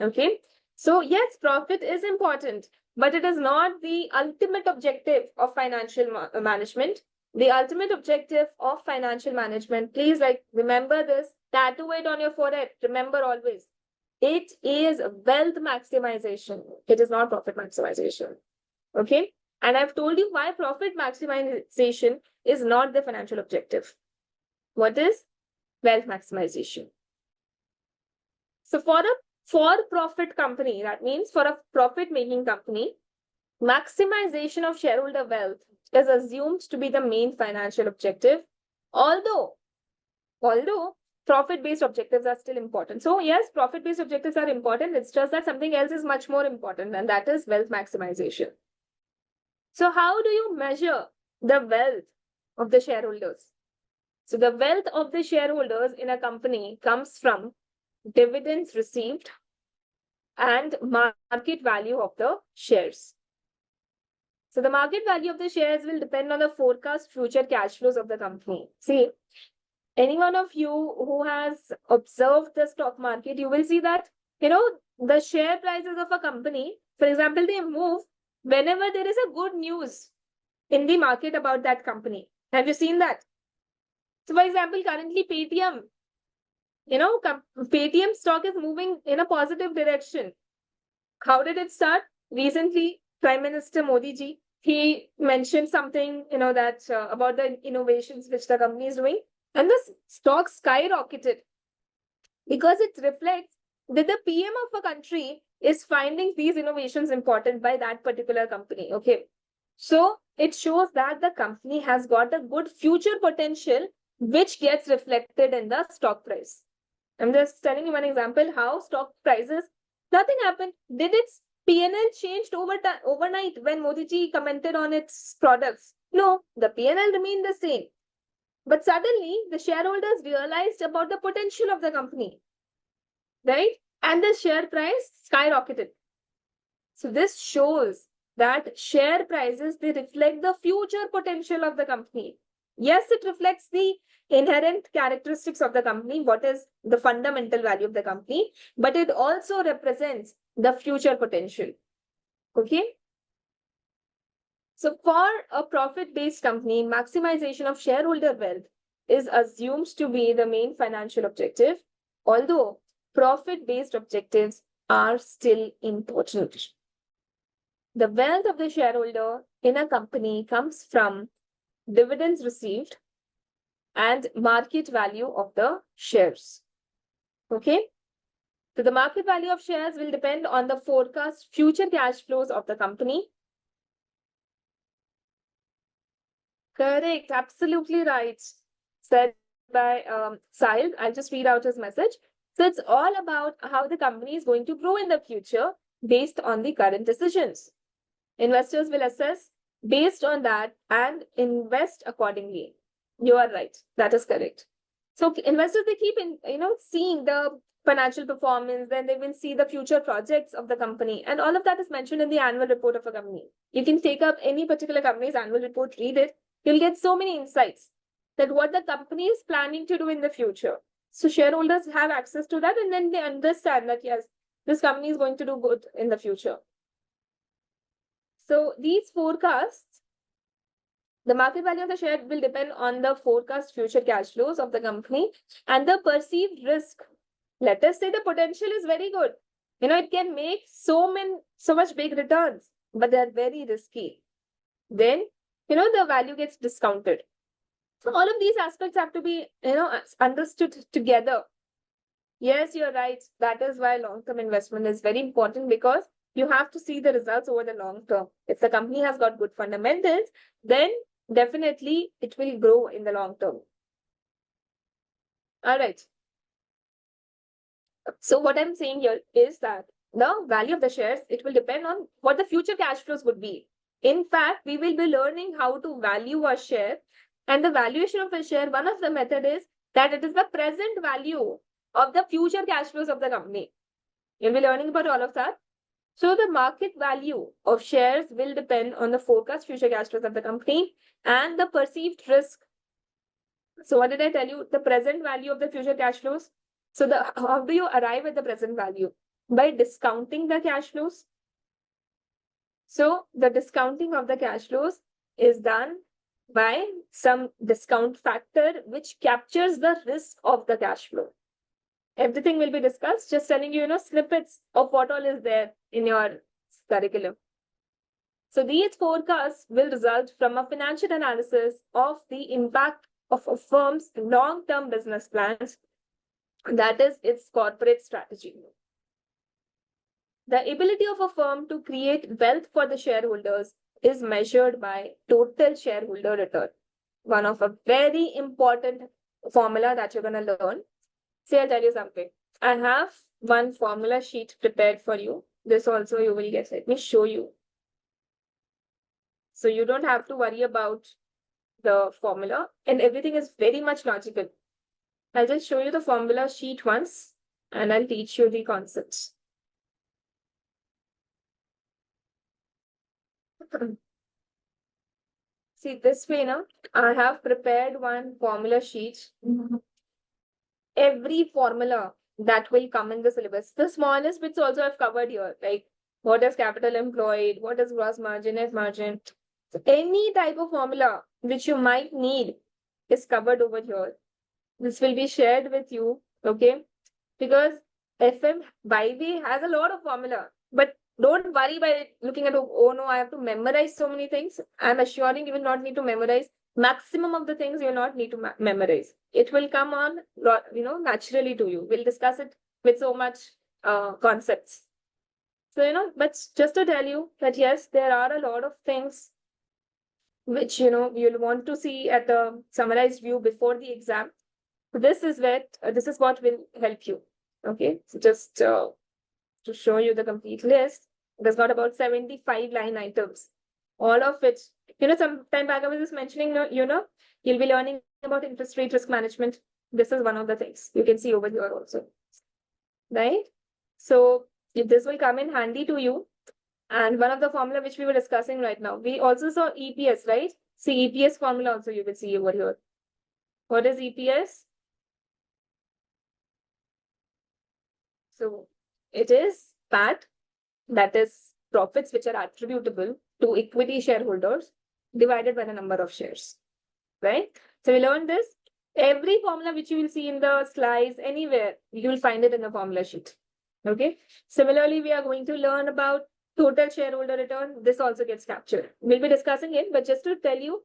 Okay. So yes, profit is important, but it is not the ultimate objective of financial management. The ultimate objective of financial management, please remember this, tattoo it on your forehead. Remember always, it is wealth maximization. It is not profit maximization. Okay. And I've told you why profit maximization is not the financial objective. What is wealth maximization? So for a for-profit company, that means for a profit-making company, maximization of shareholder wealth is assumed to be the main financial objective, although profit-based objectives are still important. So yes, profit-based objectives are important. It's just that something else is much more important, and that is wealth maximization. So how do you measure the wealth of the shareholders? So the wealth of the shareholders in a company comes from dividends received and market value of the shares. So the market value of the shares will depend on the forecast future cash flows of the company. See, any one of you who has observed the stock market, you will see that, the share prices of a company, for example, they move whenever there is a good news in the market about that company. Have you seen that? So for example, currently Paytm, Paytm stock is moving in a positive direction. How did it start? Recently, Prime Minister Modi ji, he mentioned something, that about the innovations which the company is doing, and the stock skyrocketed because it reflects that the PM of a country is finding these innovations important by that particular company. Okay. So it shows that the company has got a good future potential, which gets reflected in the stock price. I'm just telling you one example how stock prices, nothing happened. Did its PNL changed overnight when Modi ji commented on its products? No, the PNL remained the same. But suddenly the shareholders realized about the potential of the company, right? And the share price skyrocketed. So this shows that share prices, they reflect the future potential of the company. Yes, it reflects the inherent characteristics of the company, what is the fundamental value of the company, but it also represents the future potential. Okay. So for a profit-based company, maximization of shareholder wealth is assumed to be the main financial objective, although profit-based objectives are still important. The wealth of the shareholder in a company comes from dividends received, and market value of the shares. Okay. So the market value of shares will depend on the forecast future cash flows of the company. Correct. Absolutely right. Said by Sahil. I'll just read out his message. So it's all about how the company is going to grow in the future based on the current decisions. Investors will assess based on that and invest accordingly. You are right. That is correct. So investors, they keep seeing the financial performance, then they will see the future projects of the company, and all of that is mentioned in the annual report of a company. You can take up any particular company's annual report, read it. You'll get so many insights that what the company is planning to do in the future. So shareholders have access to that, and then they understand that yes, this company is going to do good in the future. So these forecasts, the market value of the share will depend on the forecast future cash flows of the company and the perceived risk. Let us say the potential is very good. It can make so much big returns, but they're very risky. Then, the value gets discounted. So all of these aspects have to be, understood together. Yes, you're right. That is why long-term investment is very important, because you have to see the results over the long term. If the company has got good fundamentals, then definitely it will grow in the long term. All right. So what I'm saying here is that the value of the shares, it will depend on what the future cash flows would be. In fact, we will be learning how to value a share, and the valuation of a share, one of the method is that it is the present value of the future cash flows of the company. You'll be learning about all of that. So the market value of shares will depend on the forecast future cash flows of the company and the perceived risk. So what did I tell you? The present value of the future cash flows. So how do you arrive at the present value? By discounting the cash flows. So the discounting of the cash flows is done by some discount factor which captures the risk of the cash flow. Everything will be discussed, just telling you, snippets of what all is there in your curriculum. So these forecasts will result from a financial analysis of the impact of a firm's long-term business plans, that is its corporate strategy. The ability of a firm to create wealth for the shareholders is measured by total shareholder return. One of a very important formula that you're going to learn. See, I'll tell you something. I have one formula sheet prepared for you. This also you will get. Let me show you. So you don't have to worry about the formula, and everything is very much logical. I'll just show you the formula sheet once, and I'll teach you the concepts. See, this way now, I have prepared one formula sheet. Every formula that will come in the syllabus, the smallest bits also I've covered here, like what is capital employed, what is gross margin, net margin. So any type of formula which you might need is covered over here. This will be shared with you, okay? Because FM by way has a lot of formula, but don't worry by looking at, oh no, I have to memorize so many things. I'm assuring you will not need to memorize. Maximum of the things you will not need to memorize. It will come on, naturally to you. We'll discuss it with so much concepts. So, but just to tell you that yes, there are a lot of things which, you'll want to see at a summarized view before the exam. This is what will help you. Okay, so just to show you the complete list, it has got about 75 line items. All of which, some time back I was just mentioning, you'll be learning about interest rate risk management. This is one of the things you can see over here also. Right? So this will come in handy to you. And one of the formula which we were discussing right now, we also saw EPS, right? See, EPS formula also you will see over here. What is EPS? So it is PAT, that is profits which are attributable to equity shareholders divided by the number of shares, right? So we learned this. Every formula which you will see in the slides, anywhere, you will find it in the formula sheet, okay? Similarly, we are going to learn about total shareholder return. This also gets captured. We'll be discussing it, but just to tell you,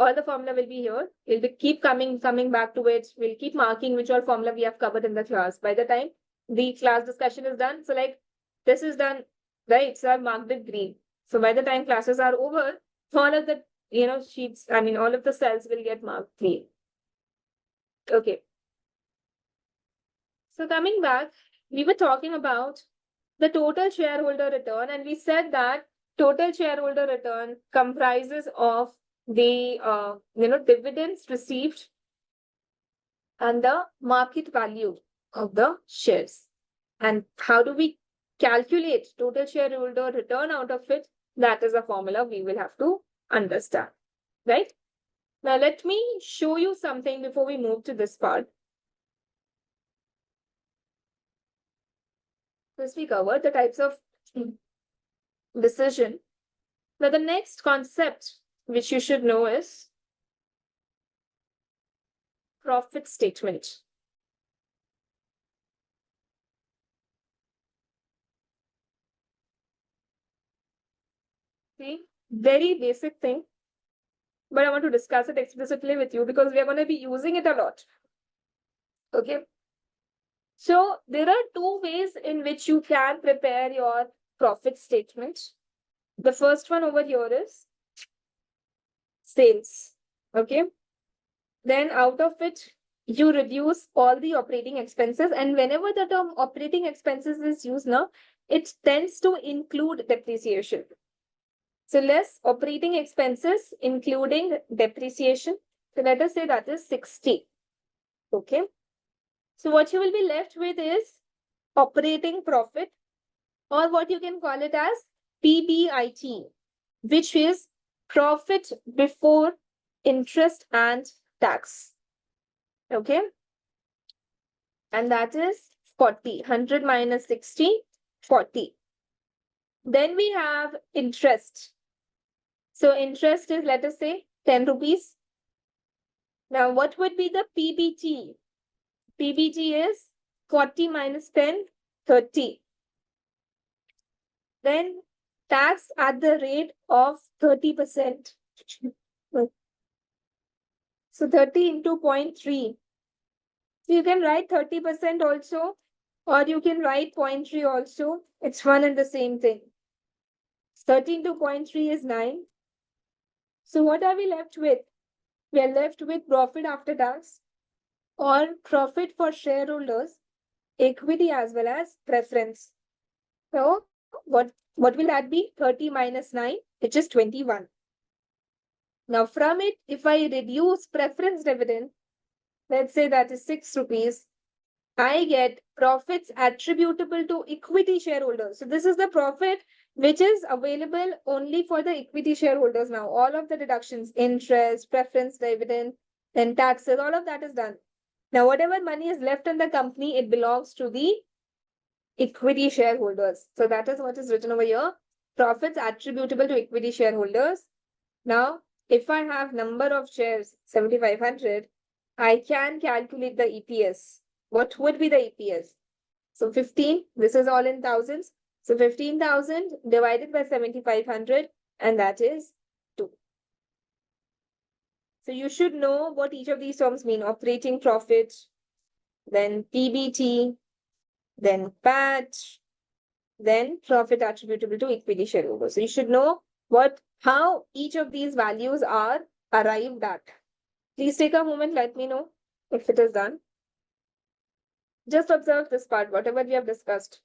all the formula will be here. We'll keep coming back to it. We'll keep marking which all formula we have covered in the class. By the time the class discussion is done, so like this is done, right? So I've marked it green. So by the time classes are over, all of the sheets, all of the cells will get marked green. Okay. So coming back, we were talking about the total shareholder return, and we said that total shareholder return comprises of the dividends received and the market value of the shares. And how do we calculate total shareholder return out of it? That is a formula we will have to understand, right? Now, let me show you something before we move to this part. First, we covered the types of decision. Now, the next concept which you should know is profit statement. See, very basic thing, but I want to discuss it explicitly with you because we are going to be using it a lot. Okay. So there are two ways in which you can prepare your profit statement. The first one over here is sales. Okay. Then out of it, you reduce all the operating expenses. And whenever the term operating expenses is used now, it tends to include depreciation. So less operating expenses, including depreciation. So let us say that is 60. Okay. So what you will be left with is operating profit, or what you can call it as PBIT, which is profit before interest and tax. Okay. And that is 40. 100 minus 60, 40. Then we have interest. So interest is, let us say, 10 rupees. Now, what would be the PBT? PBT is 40 minus 10, 30. Then tax at the rate of 30%. So 30 into 0.3. So you can write 30% also, or you can write 0.3 also. It's one and the same thing. 30 into 0.3 is 9. So what are we left with? We are left with profit after tax, or profit for shareholders, equity as well as preference. So what will that be? 30 minus 9, which is 21. Now from it, if I reduce preference dividend, let's say that is 6 rupees, I get profits attributable to equity shareholders. So this is the profit which is available only for the equity shareholders now. All of the deductions, interest, preference dividend, then taxes, all of that is done. Now, whatever money is left in the company, it belongs to the equity shareholders. So that is what is written over here. Profits attributable to equity shareholders. Now, if I have number of shares, 7,500, I can calculate the EPS. What would be the EPS? So 15, this is all in thousands. So 15,000 divided by 7,500, and that is 2. So you should know what each of these terms mean. Operating profit, then PBT, then PAT, then profit attributable to equity shareholders. So you should know how each of these values are arrived at. Please take a moment, let me know if it is done. Just observe this part, whatever we have discussed.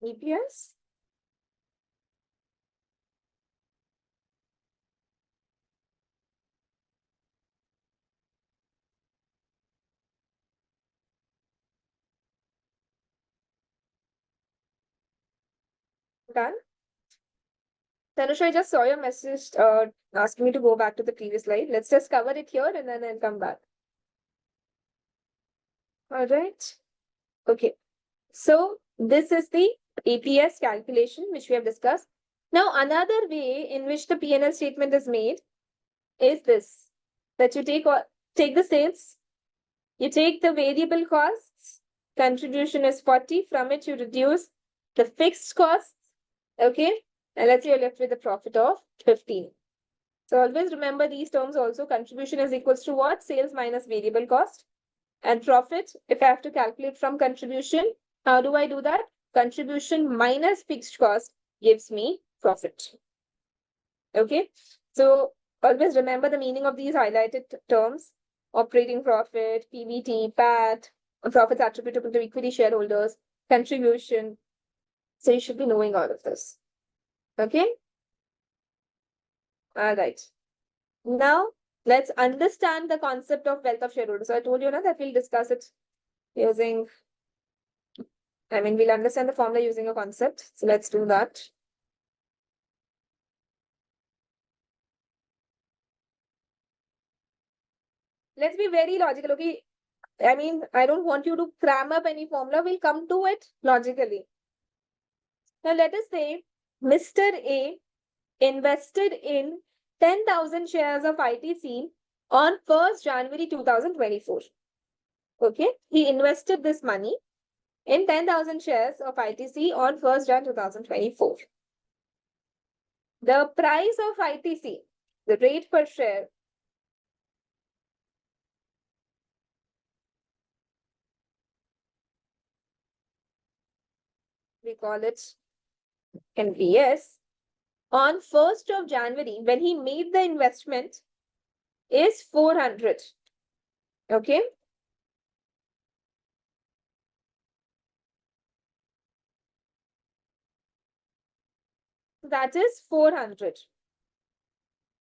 EPS? Done? Tanush, I just saw your message asking me to go back to the previous slide. Let's just cover it here and then I'll come back. All right. Okay. So this is the EPS calculation which we have discussed. Now, another way in which the P&L statement is made is this, that you take the sales, you take the variable costs, contribution is 40, from it you reduce the fixed costs, okay? And let's say you're left with a profit of 15. So always remember these terms also. Contribution is equals to what? Sales minus variable cost. And profit, if I have to calculate from contribution, how do I do that? Contribution minus fixed cost gives me profit. Okay, so always remember the meaning of these highlighted terms: operating profit, PBT, PAT, profits attributable to equity shareholders, contribution. So you should be knowing all of this. Okay, all right. Now let's understand the concept of wealth of shareholders. So I told you now that we'll discuss it using, we'll understand the formula using a concept. So let's do that. Let's be very logical, okay? I don't want you to cram up any formula. We'll come to it logically. Now, let us say Mr. A invested in 10,000 shares of ITC on 1st January 2024. Okay, he invested this money in 10,000 shares of ITC on 1st Jan 2024. The price of ITC, the rate per share, we call it NPS, on 1st of January, when he made the investment, is 400. Okay. That is 400.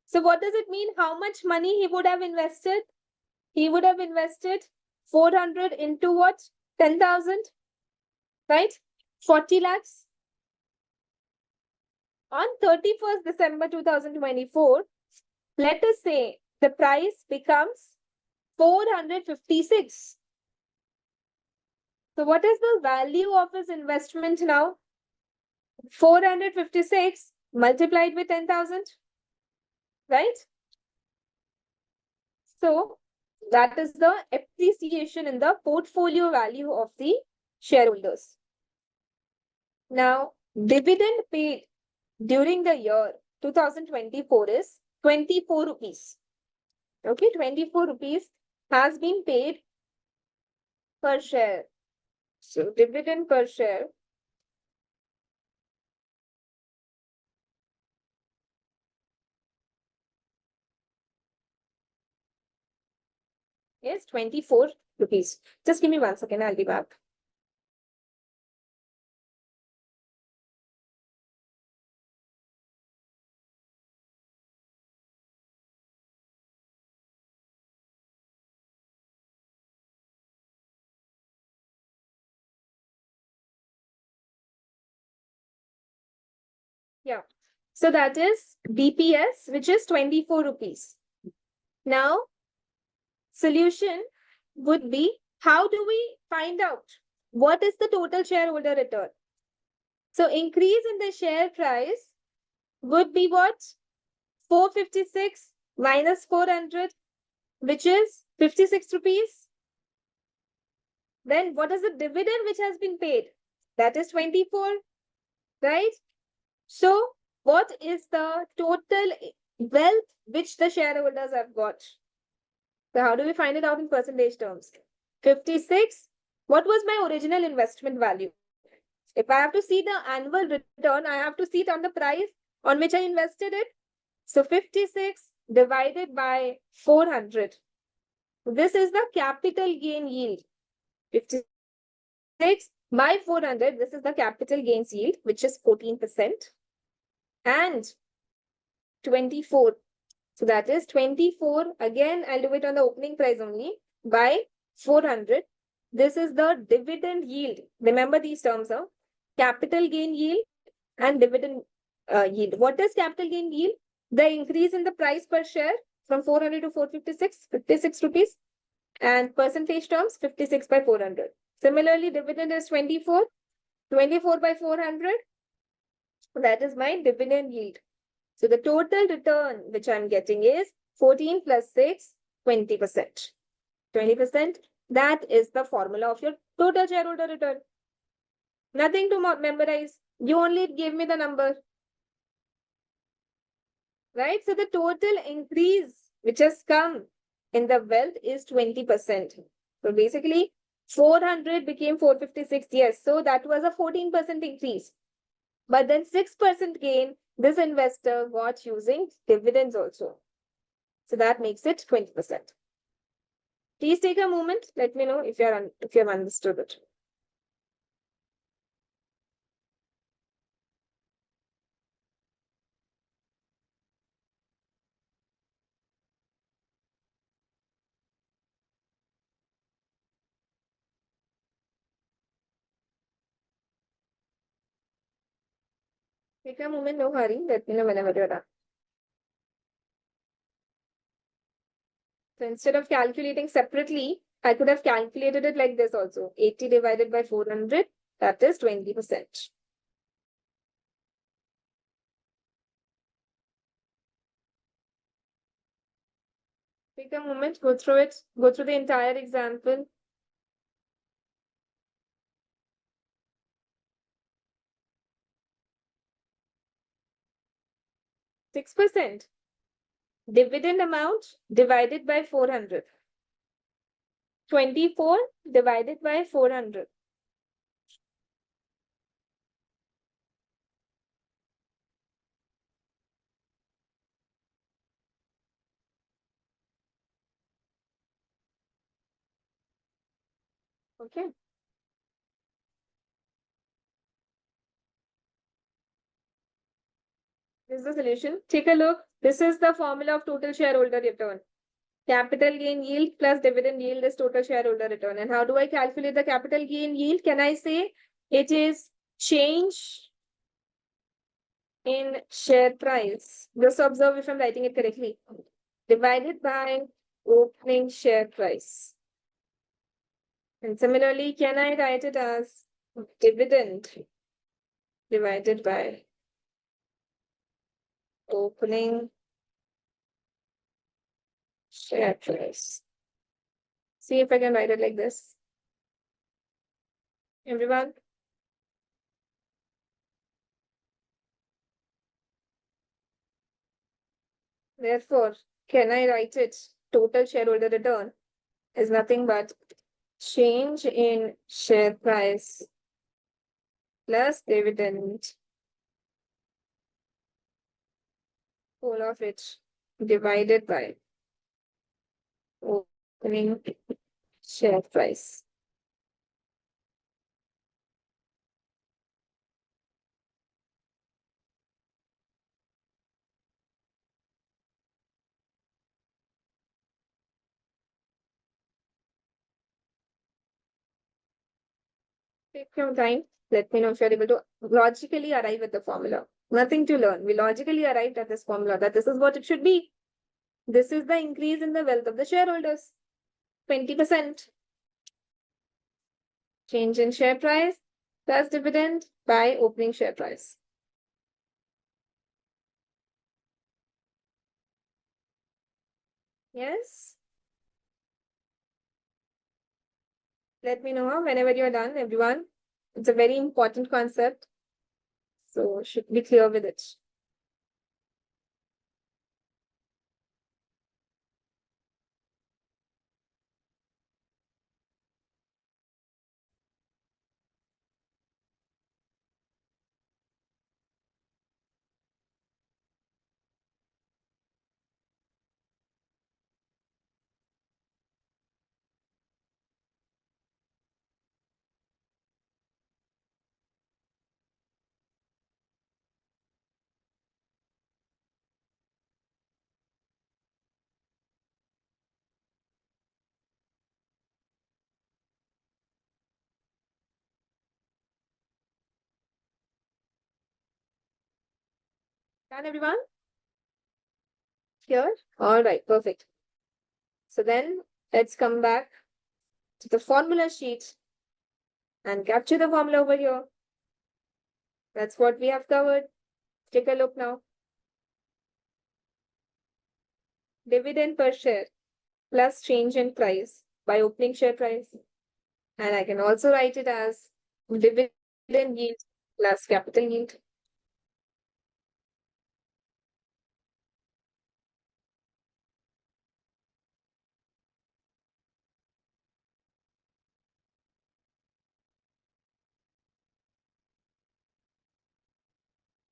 So what does it mean? How much money he would have invested? He would have invested 400 into what? 10,000, right? 40 lakhs. On 31st December 2024, let us say the price becomes 456. So what is the value of his investment now? 456 multiplied with 10,000, right? So that is the appreciation in the portfolio value of the shareholders. Now, dividend paid during the year 2024 is 24 rupees. Okay, 24 rupees has been paid per share. So dividend per share is 24 rupees. Just give me 1 second, I'll be back. Yeah. So that is BPS, which is 24 rupees. Now, solution would be, how do we find out what is the total shareholder return? So increase in the share price would be what? 456 minus 400, which is 56 rupees. Then what is the dividend which has been paid? That is 24, right? So what is the total wealth which the shareholders have got? So how do we find it out in percentage terms? 56. What was my original investment value? If I have to see the annual return, I have to see it on the price on which I invested it. So 56 divided by 400. This is the capital gain yield. 56 by 400. This is the capital gains yield, which is 14%. And 24. So that is 24. Again, I'll do it on the opening price only by 400. This is the dividend yield. Remember these terms, huh? Capital gain yield and dividend yield. What is capital gain yield? The increase in the price per share from 400 to 456, 56 rupees. And percentage terms, 56 by 400. Similarly, dividend is 24. 24 by 400. That is my dividend yield. So the total return which I'm getting is 14 plus 6, 20%. 20%. That is the formula of your total shareholder return. Nothing to memorize. You only give me the number. Right? So the total increase which has come in the wealth is 20%. So basically, 400 became 456. Yes. So that was a 14% increase. But then 6% gain, this investor got using dividends also. So that makes it 20%. Please take a moment. Let me know if you have understood it. Take a moment, no hurry. Let me know whenever you're done. So instead of calculating separately, I could have calculated it like this also. 80 divided by 400, that is 20%. Take a moment, go through it, go through the entire example. 6%. Dividend amount divided by 400. 24 divided by 400. Okay. This is the solution. Take a look. This is the formula of total shareholder return. Capital gain yield plus dividend yield is total shareholder return. And how do I calculate the capital gain yield? Can I say it is change in share price? Just observe if I'm writing it correctly. Divided by opening share price. And similarly, can I write it as dividend divided by opening share price? See if I can write it like this. Everyone? Therefore, can I write it? Total shareholder return is nothing but change in share price plus dividend, whole of it divided by opening share price. Take your time. Let me know if you're able to logically arrive at the formula. Nothing to learn. We logically arrived at this formula that this is what it should be. This is the increase in the wealth of the shareholders. 20%. Change in share price plus dividend by opening share price. Yes? Let me know whenever you're done, everyone. It's a very important concept. So should be clear with it. Done, everyone? Here? All right, perfect. So then let's come back to the formula sheet and capture the formula over here. That's what we have covered. Take a look now. Dividend per share plus change in price by opening share price. And I can also write it as dividend yield plus capital yield.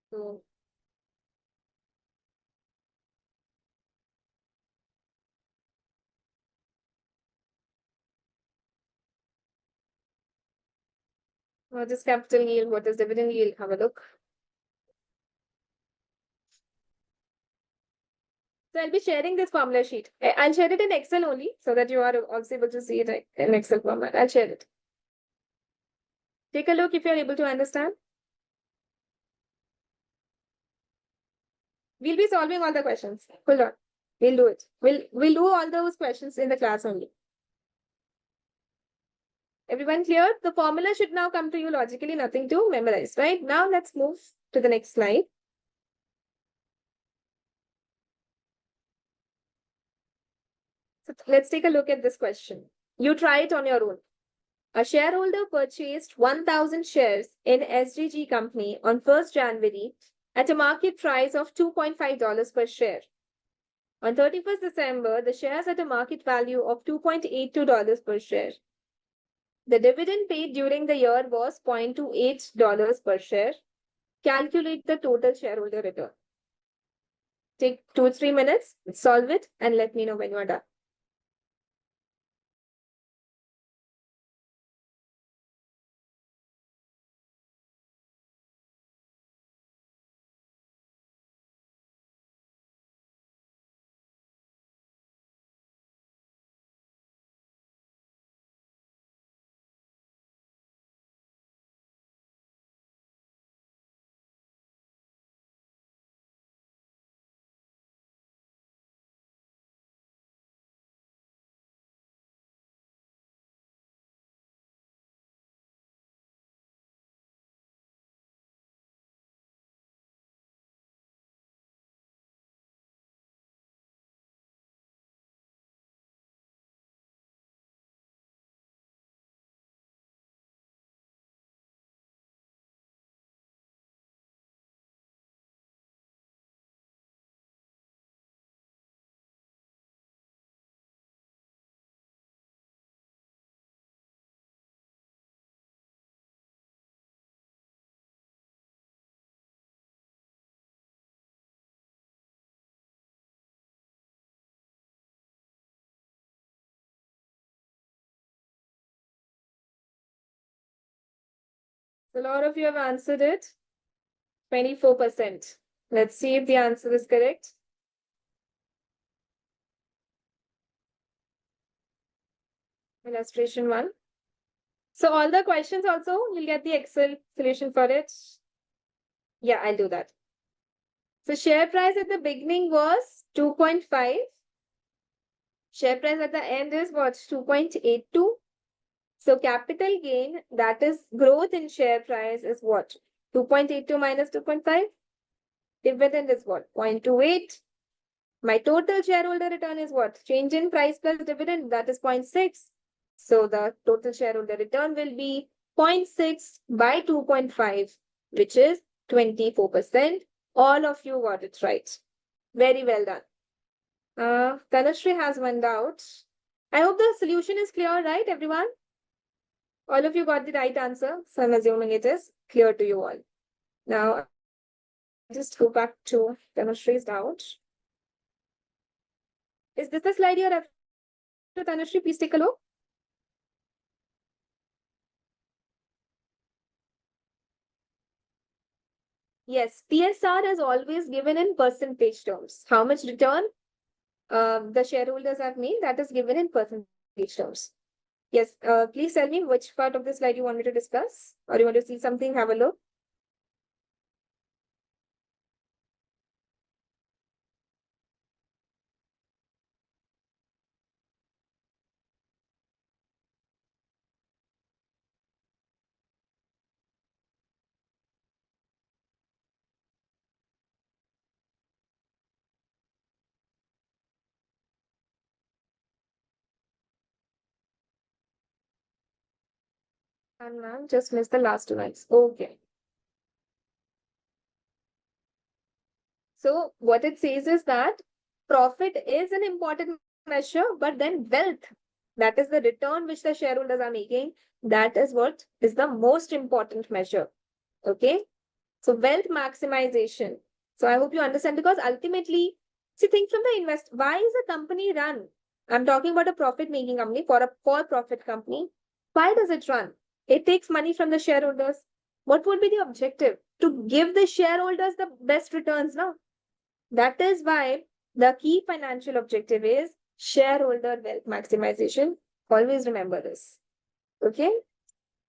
So what is capital yield? What is dividend yield? Have a look. So I'll be sharing this formula sheet. I'll share it in Excel only so that you are also able to see it in Excel format. I'll share it. Take a look if you're able to understand. We'll be solving all the questions. Hold on. We'll do it. We'll do all those questions in the class only. Everyone clear? The formula should now come to you logically, nothing to memorize, right? Now let's move to the next slide. So let's take a look at this question. You try it on your own. A shareholder purchased 1,000 shares in SGG company on 1st January at a market price of $2.5 per share. On 31st December, the shares at a market value of $2.82 per share. The dividend paid during the year was $0.28 per share. Calculate the total shareholder return. Take 2-3 minutes, solve it, and let me know when you are done. So a lot of you have answered it. 24%. Let's see if the answer is correct. Illustration 1. So all the questions also, you'll get the Excel solution for it. Yeah, I'll do that. So share price at the beginning was 2.5. Share price at the end is what? 2.82. So capital gain, that is growth in share price, is what? 2.82 minus 2.5. Dividend is what? 0.28. My total shareholder return is what? Change in price plus dividend, that is 0.6. So the total shareholder return will be 0.6 by 2.5, which is 24%. All of you got it right. Very well done. Tanushree has one doubt. I hope the solution is clear, right, everyone? All of you got the right answer, so I'm assuming it is clear to you all. Now, just go back to Tanushree's doubt. Is this the slide you're referring to, Tanushree? Please take a look. Yes, TSR is always given in percentage terms. How much return the shareholders have made, that is given in percentage terms. Yes, please tell me which part of the slide you want me to discuss, or you want to see something, have a look. And ma'am, just missed the last two lines. Okay. So what it says is that profit is an important measure, but then wealth, that is the return which the shareholders are making, that is what is the most important measure. Okay. So wealth maximization. So I hope you understand, because ultimately, see, think from the invest. Why is a company run? I'm talking about a profit-making company, for a for-profit company. Why does it run? It takes money from the shareholders. What would be the objective? To give the shareholders the best returns now. That is why the key financial objective is shareholder wealth maximization. Always remember this. Okay?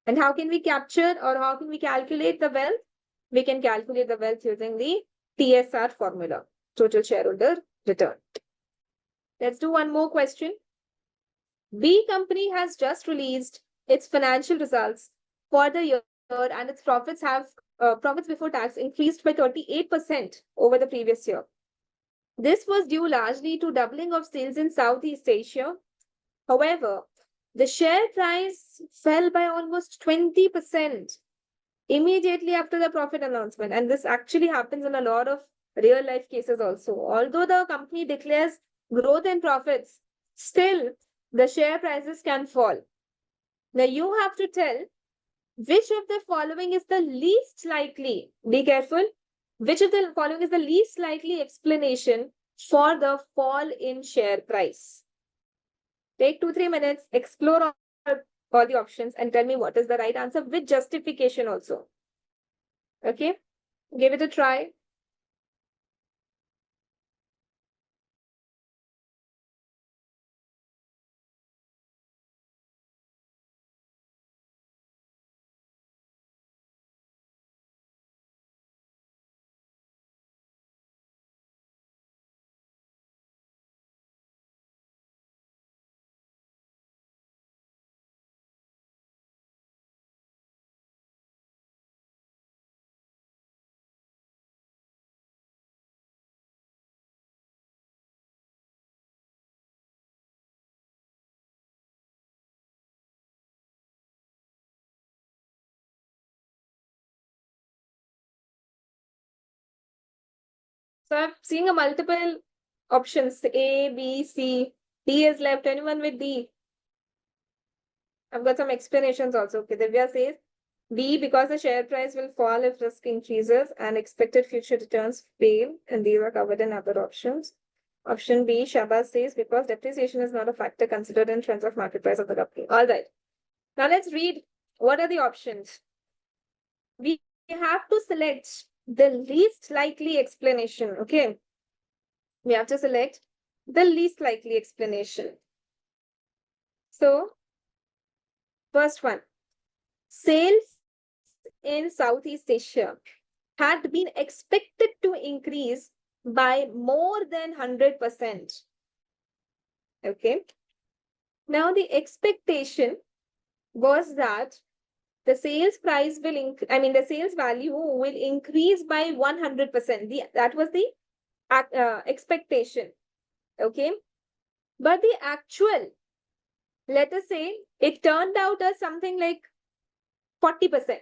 And how can we capture, or how can we calculate the wealth? We can calculate the wealth using the TSR formula, total shareholder return. Let's do one more question. B company has just released its financial results for the year, and its profits before tax increased by 38% over the previous year. This was due largely to doubling of sales in Southeast Asia. However, the share price fell by almost 20% immediately after the profit announcement. And this actually happens in a lot of real life cases also. Although the company declares growth in profits, still the share prices can fall. Now you have to tell which of the following is the least likely, be careful, which of the following is the least likely explanation for the fall in share price. Take 2-3 minutes, explore all the options and tell me what is the right answer with justification also. Okay, give it a try. So I'm seeing a multiple options, A, B, C. D is left. Anyone with D? I've got some explanations also. Okay, Divya says B, because the share price will fall if risk increases and expected future returns fail, and these are covered in other options. Option B, Shabazz says because depreciation is not a factor considered in terms of market price of the company. All right. Now let's read what are the options. We have to select the least likely explanation. Okay. We have to select the least likely explanation. So, first one, sales in Southeast Asia had been expected to increase by more than 100%. Okay. Now, the expectation was that the sales price will, the sales value will increase by 100%. That was the expectation. Okay. But the actual, let us say, it turned out as something like 40%.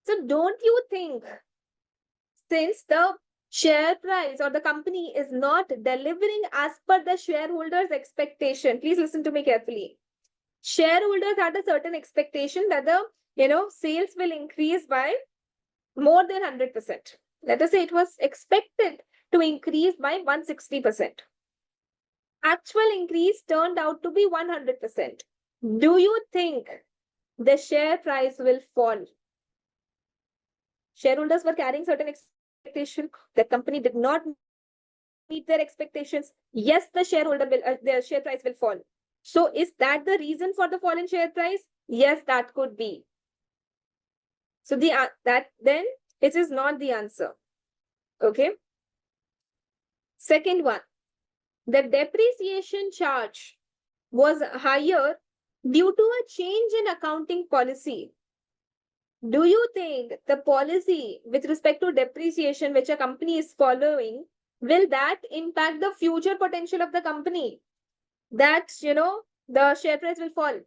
So don't you think, since the share price or the company is not delivering as per the shareholders' expectation, please listen to me carefully. Shareholders had a certain expectation that the sales will increase by more than 100%. Let us say it was expected to increase by 160%. Actual increase turned out to be 100%. Do you think the share price will fall? Shareholders were carrying certain expectation. The company did not meet their expectations. Yes, the their share price will fall. So is that the reason for the fall in share price? Yes, that could be. So then it is not the answer. Okay. Second one, the depreciation charge was higher due to a change in accounting policy. Do you think the policy with respect to depreciation which a company is following, will that impact the future potential of the company? That, the share price will fall.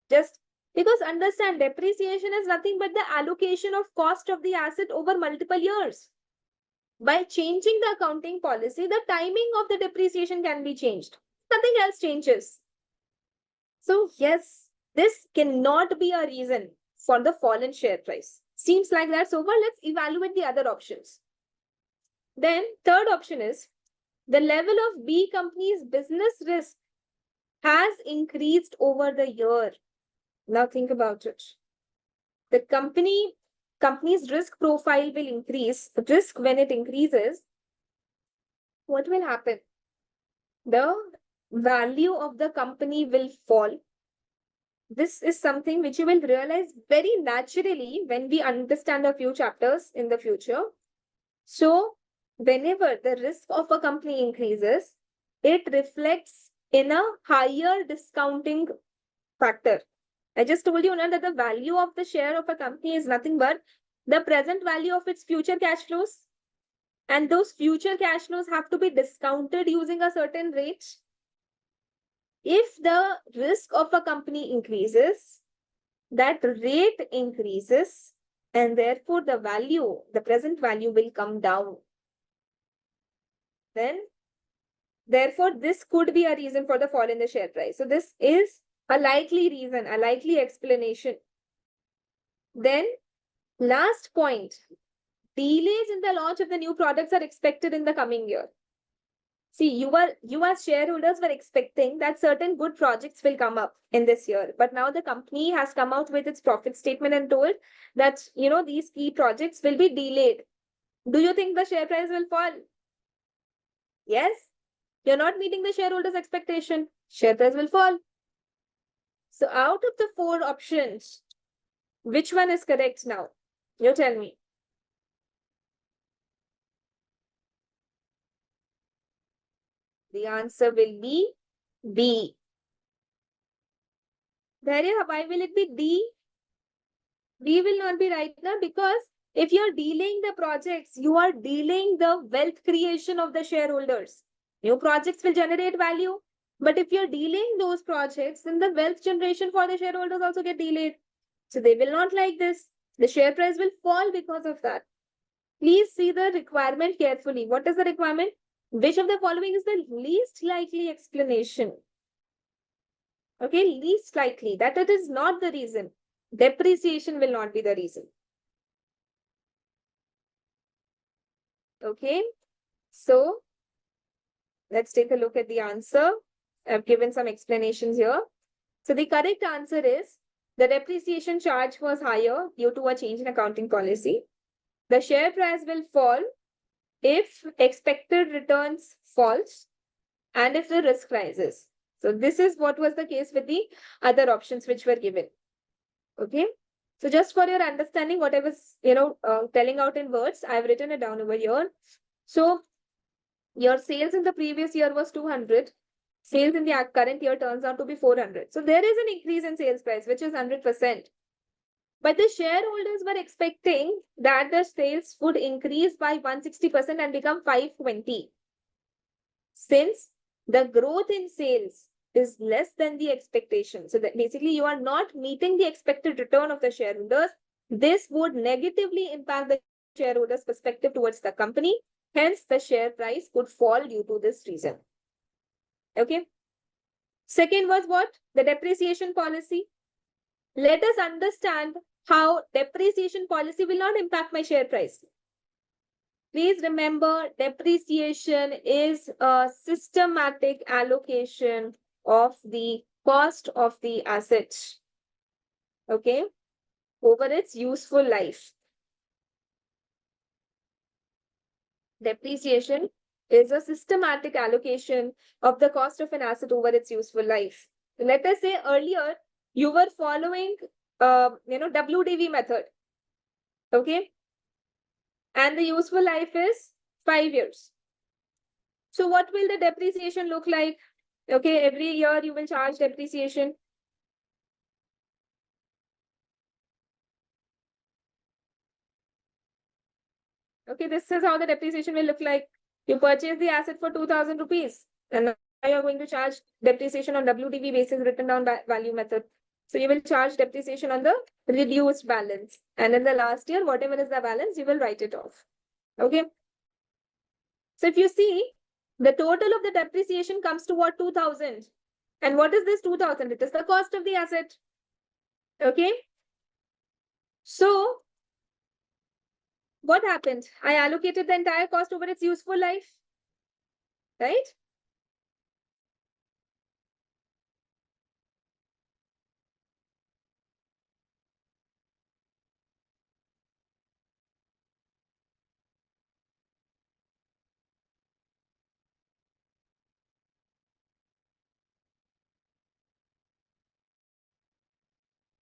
Just Because understand, depreciation is nothing but the allocation of cost of the asset over multiple years. By changing the accounting policy, the timing of the depreciation can be changed. Nothing else changes. So yes, this cannot be a reason for the fall in share price. Seems like that's over. Let's evaluate the other options. Then third option is the level of B company's business risk has increased over the year. Now think about it. The company's risk profile will increase. Risk, when it increases, what will happen? The value of the company will fall. This is something which you will realize very naturally when we understand a few chapters in the future. So whenever the risk of a company increases, it reflects in a higher discounting factor. I just told you now that the value of the share of a company is nothing but the present value of its future cash flows. And those future cash flows have to be discounted using a certain rate. If the risk of a company increases, that rate increases, and therefore the value, the present value will come down. Then, therefore, this could be a reason for the fall in the share price. So this is a likely reason, a likely explanation. Then, last point, delays in the launch of the new products are expected in the coming year. See, you as shareholders were expecting that certain good projects will come up in this year. But now the company has come out with its profit statement and told that, these key projects will be delayed. Do you think the share price will fall? Yes. You're not meeting the shareholders' expectation. Share price will fall. So out of the 4 options, which one is correct now? You tell me. The answer will be B. Dharya, why will it be D? B will not be right now, because if you're delaying the projects, you are delaying the wealth creation of the shareholders. New projects will generate value. But if you're delaying those projects, then the wealth generation for the shareholders also get delayed. So they will not like this. The share price will fall because of that. Please see the requirement carefully. What is the requirement? Which of the following is the least likely explanation? Okay, least likely. That it is not the reason. Depreciation will not be the reason. Okay, so let's take a look at the answer. I've given some explanations here. So the correct answer is the depreciation charge was higher due to a change in accounting policy. The share price will fall if expected returns falls and if the risk rises. So this is what was the case with the other options which were given. Okay. So just for your understanding, what I was, telling out in words, I've written it down over here. So your sales in the previous year was 200. Sales in the current year turns out to be 400. So there is an increase in sales price, which is 100%. But the shareholders were expecting that the sales would increase by 160% and become 520. Since the growth in sales is less than the expectation, so that basically you are not meeting the expected return of the shareholders, this would negatively impact the shareholders' perspective towards the company. Hence, the share price could fall due to this reason. Okay. Second was what? The depreciation policy. Let us understand how depreciation policy will not impact my share price. Please remember, depreciation is a systematic allocation of the cost of the asset, okay, over its useful life. Depreciation is a systematic allocation of the cost of an asset over its useful life. Let us say earlier you were following, WDV method, okay, and the useful life is 5 years. So what will the depreciation look like? Okay, every year you will charge depreciation. Okay, this is how the depreciation will look like. You purchase the asset for 2,000 rupees and now you're going to charge depreciation on WDV basis, written down value method. So you will charge depreciation on the reduced balance. And in the last year, whatever is the balance, you will write it off. Okay. So if you see, the total of the depreciation comes to what? 2000. And what is this 2000? It is the cost of the asset. Okay. So what happened? I allocated the entire cost over its useful life, right?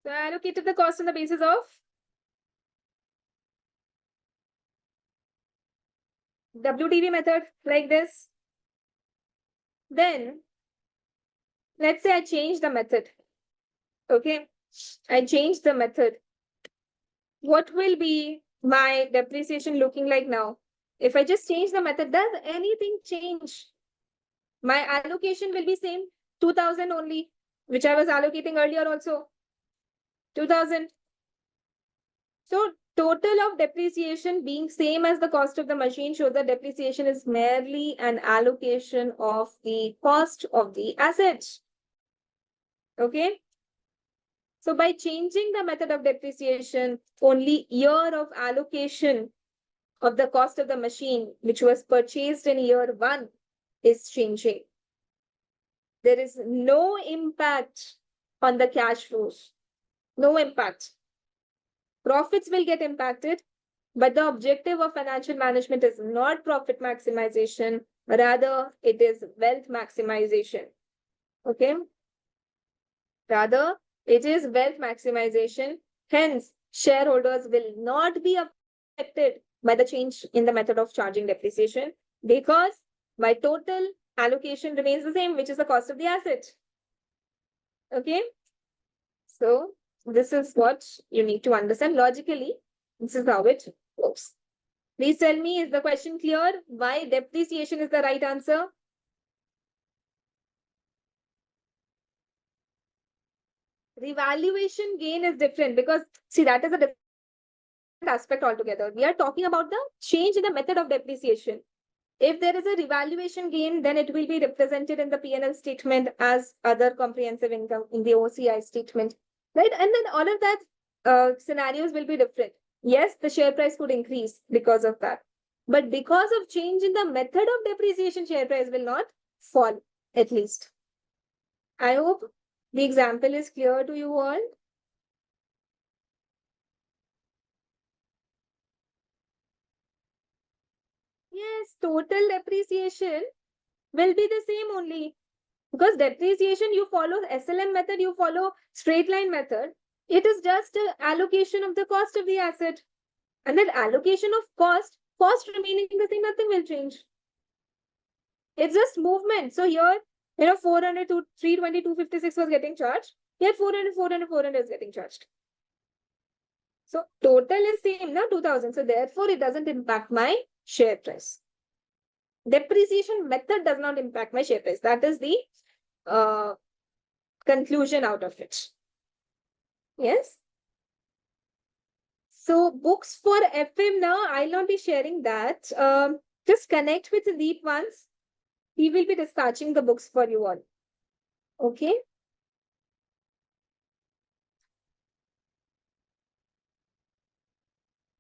So I allocated the cost on the basis of WTV method like this. Then let's say I change the method. Okay. I change the method. What will be my depreciation looking like now? If I just change the method, does anything change? My allocation will be same, 2000 only, which I was allocating earlier also, 2000. So total of depreciation being same as the cost of the machine shows that depreciation is merely an allocation of the cost of the asset. Okay. So by changing the method of depreciation, only year of allocation of the cost of the machine, which was purchased in year one, is changing. There is no impact on the cash flows. No impact. Profits will get impacted, but the objective of financial management is not profit maximization, rather it is wealth maximization. Okay? Rather, it is wealth maximization. Hence, shareholders will not be affected by the change in the method of charging depreciation because my total allocation remains the same, which is the cost of the asset. Okay? So, this is what you need to understand logically. This is how it works. Please tell me, is the question clear? Why depreciation is the right answer? Revaluation gain is different because, see, that is a different aspect altogether. We are talking about the change in the method of depreciation. If there is a revaluation gain, then it will be represented in the P&L statement as other comprehensive income in the OCI statement, right? And then all of that scenarios will be different. Yes, the share price could increase because of that. But because of change in the method of depreciation, share price will not fall, at least. I hope the example is clear to you all. Yes, total depreciation will be the same only. Because depreciation, you follow SLM method, you follow straight line method. It is just an allocation of the cost of the asset. And that allocation of cost remaining the same, nothing will change. It's just movement. So here, 400 to 320, 256 was getting charged. Here 400 is getting charged. So total is same now, 2000. So therefore, it doesn't impact my share price. Depreciation method does not impact my share price. That is the conclusion out of it. Yes. So books for FM now, I'll not be sharing that. Just connect with Deep once. He will be dispatching the books for you all. Okay.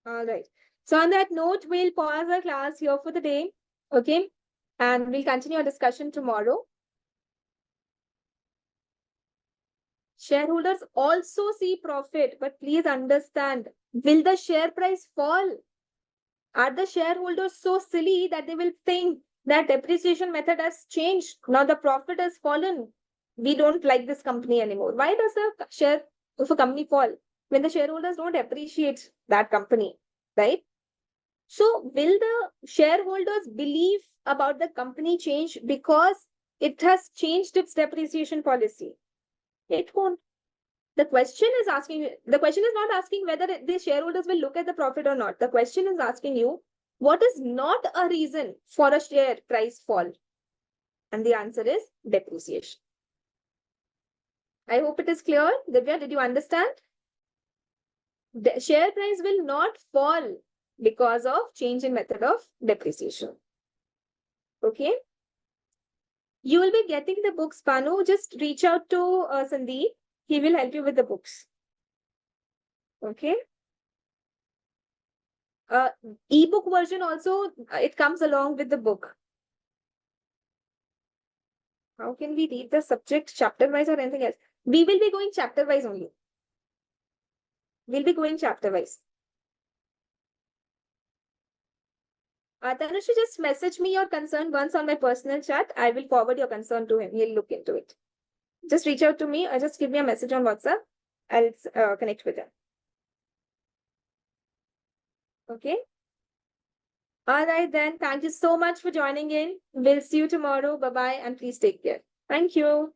All right. So on that note, we'll pause our class here for the day. Okay. And we'll continue our discussion tomorrow. Shareholders also see profit, but please understand, will the share price fall? Are the shareholders so silly that they will think that depreciation method has changed? Now the profit has fallen. We don't like this company anymore. Why does the share of a company fall? When the shareholders don't appreciate that company, right? So will the shareholders believe about the company change because it has changed its depreciation policy? It won't. The question is not asking whether the shareholders will look at the profit or not. The question is asking you, what is not a reason for a share price fall? And the answer is depreciation. I hope it is clear. Divya, did you understand? The share price will not fall because of change in method of depreciation. Okay. You will be getting the books, Panu. Just reach out to Sandeep. He will help you with the books. Okay. Uh, ebook version also, it comes along with the book. How can we read the subject chapter wise or anything else? We will be going chapter wise only. We'll be going chapter wise. Tanushri, just message me your concern once on my personal chat. I will forward your concern to him. He'll look into it. Just reach out to me or just give me a message on WhatsApp. I'll connect with him. Okay. All right, then. Thank you so much for joining in. We'll see you tomorrow. Bye bye. And please take care. Thank you.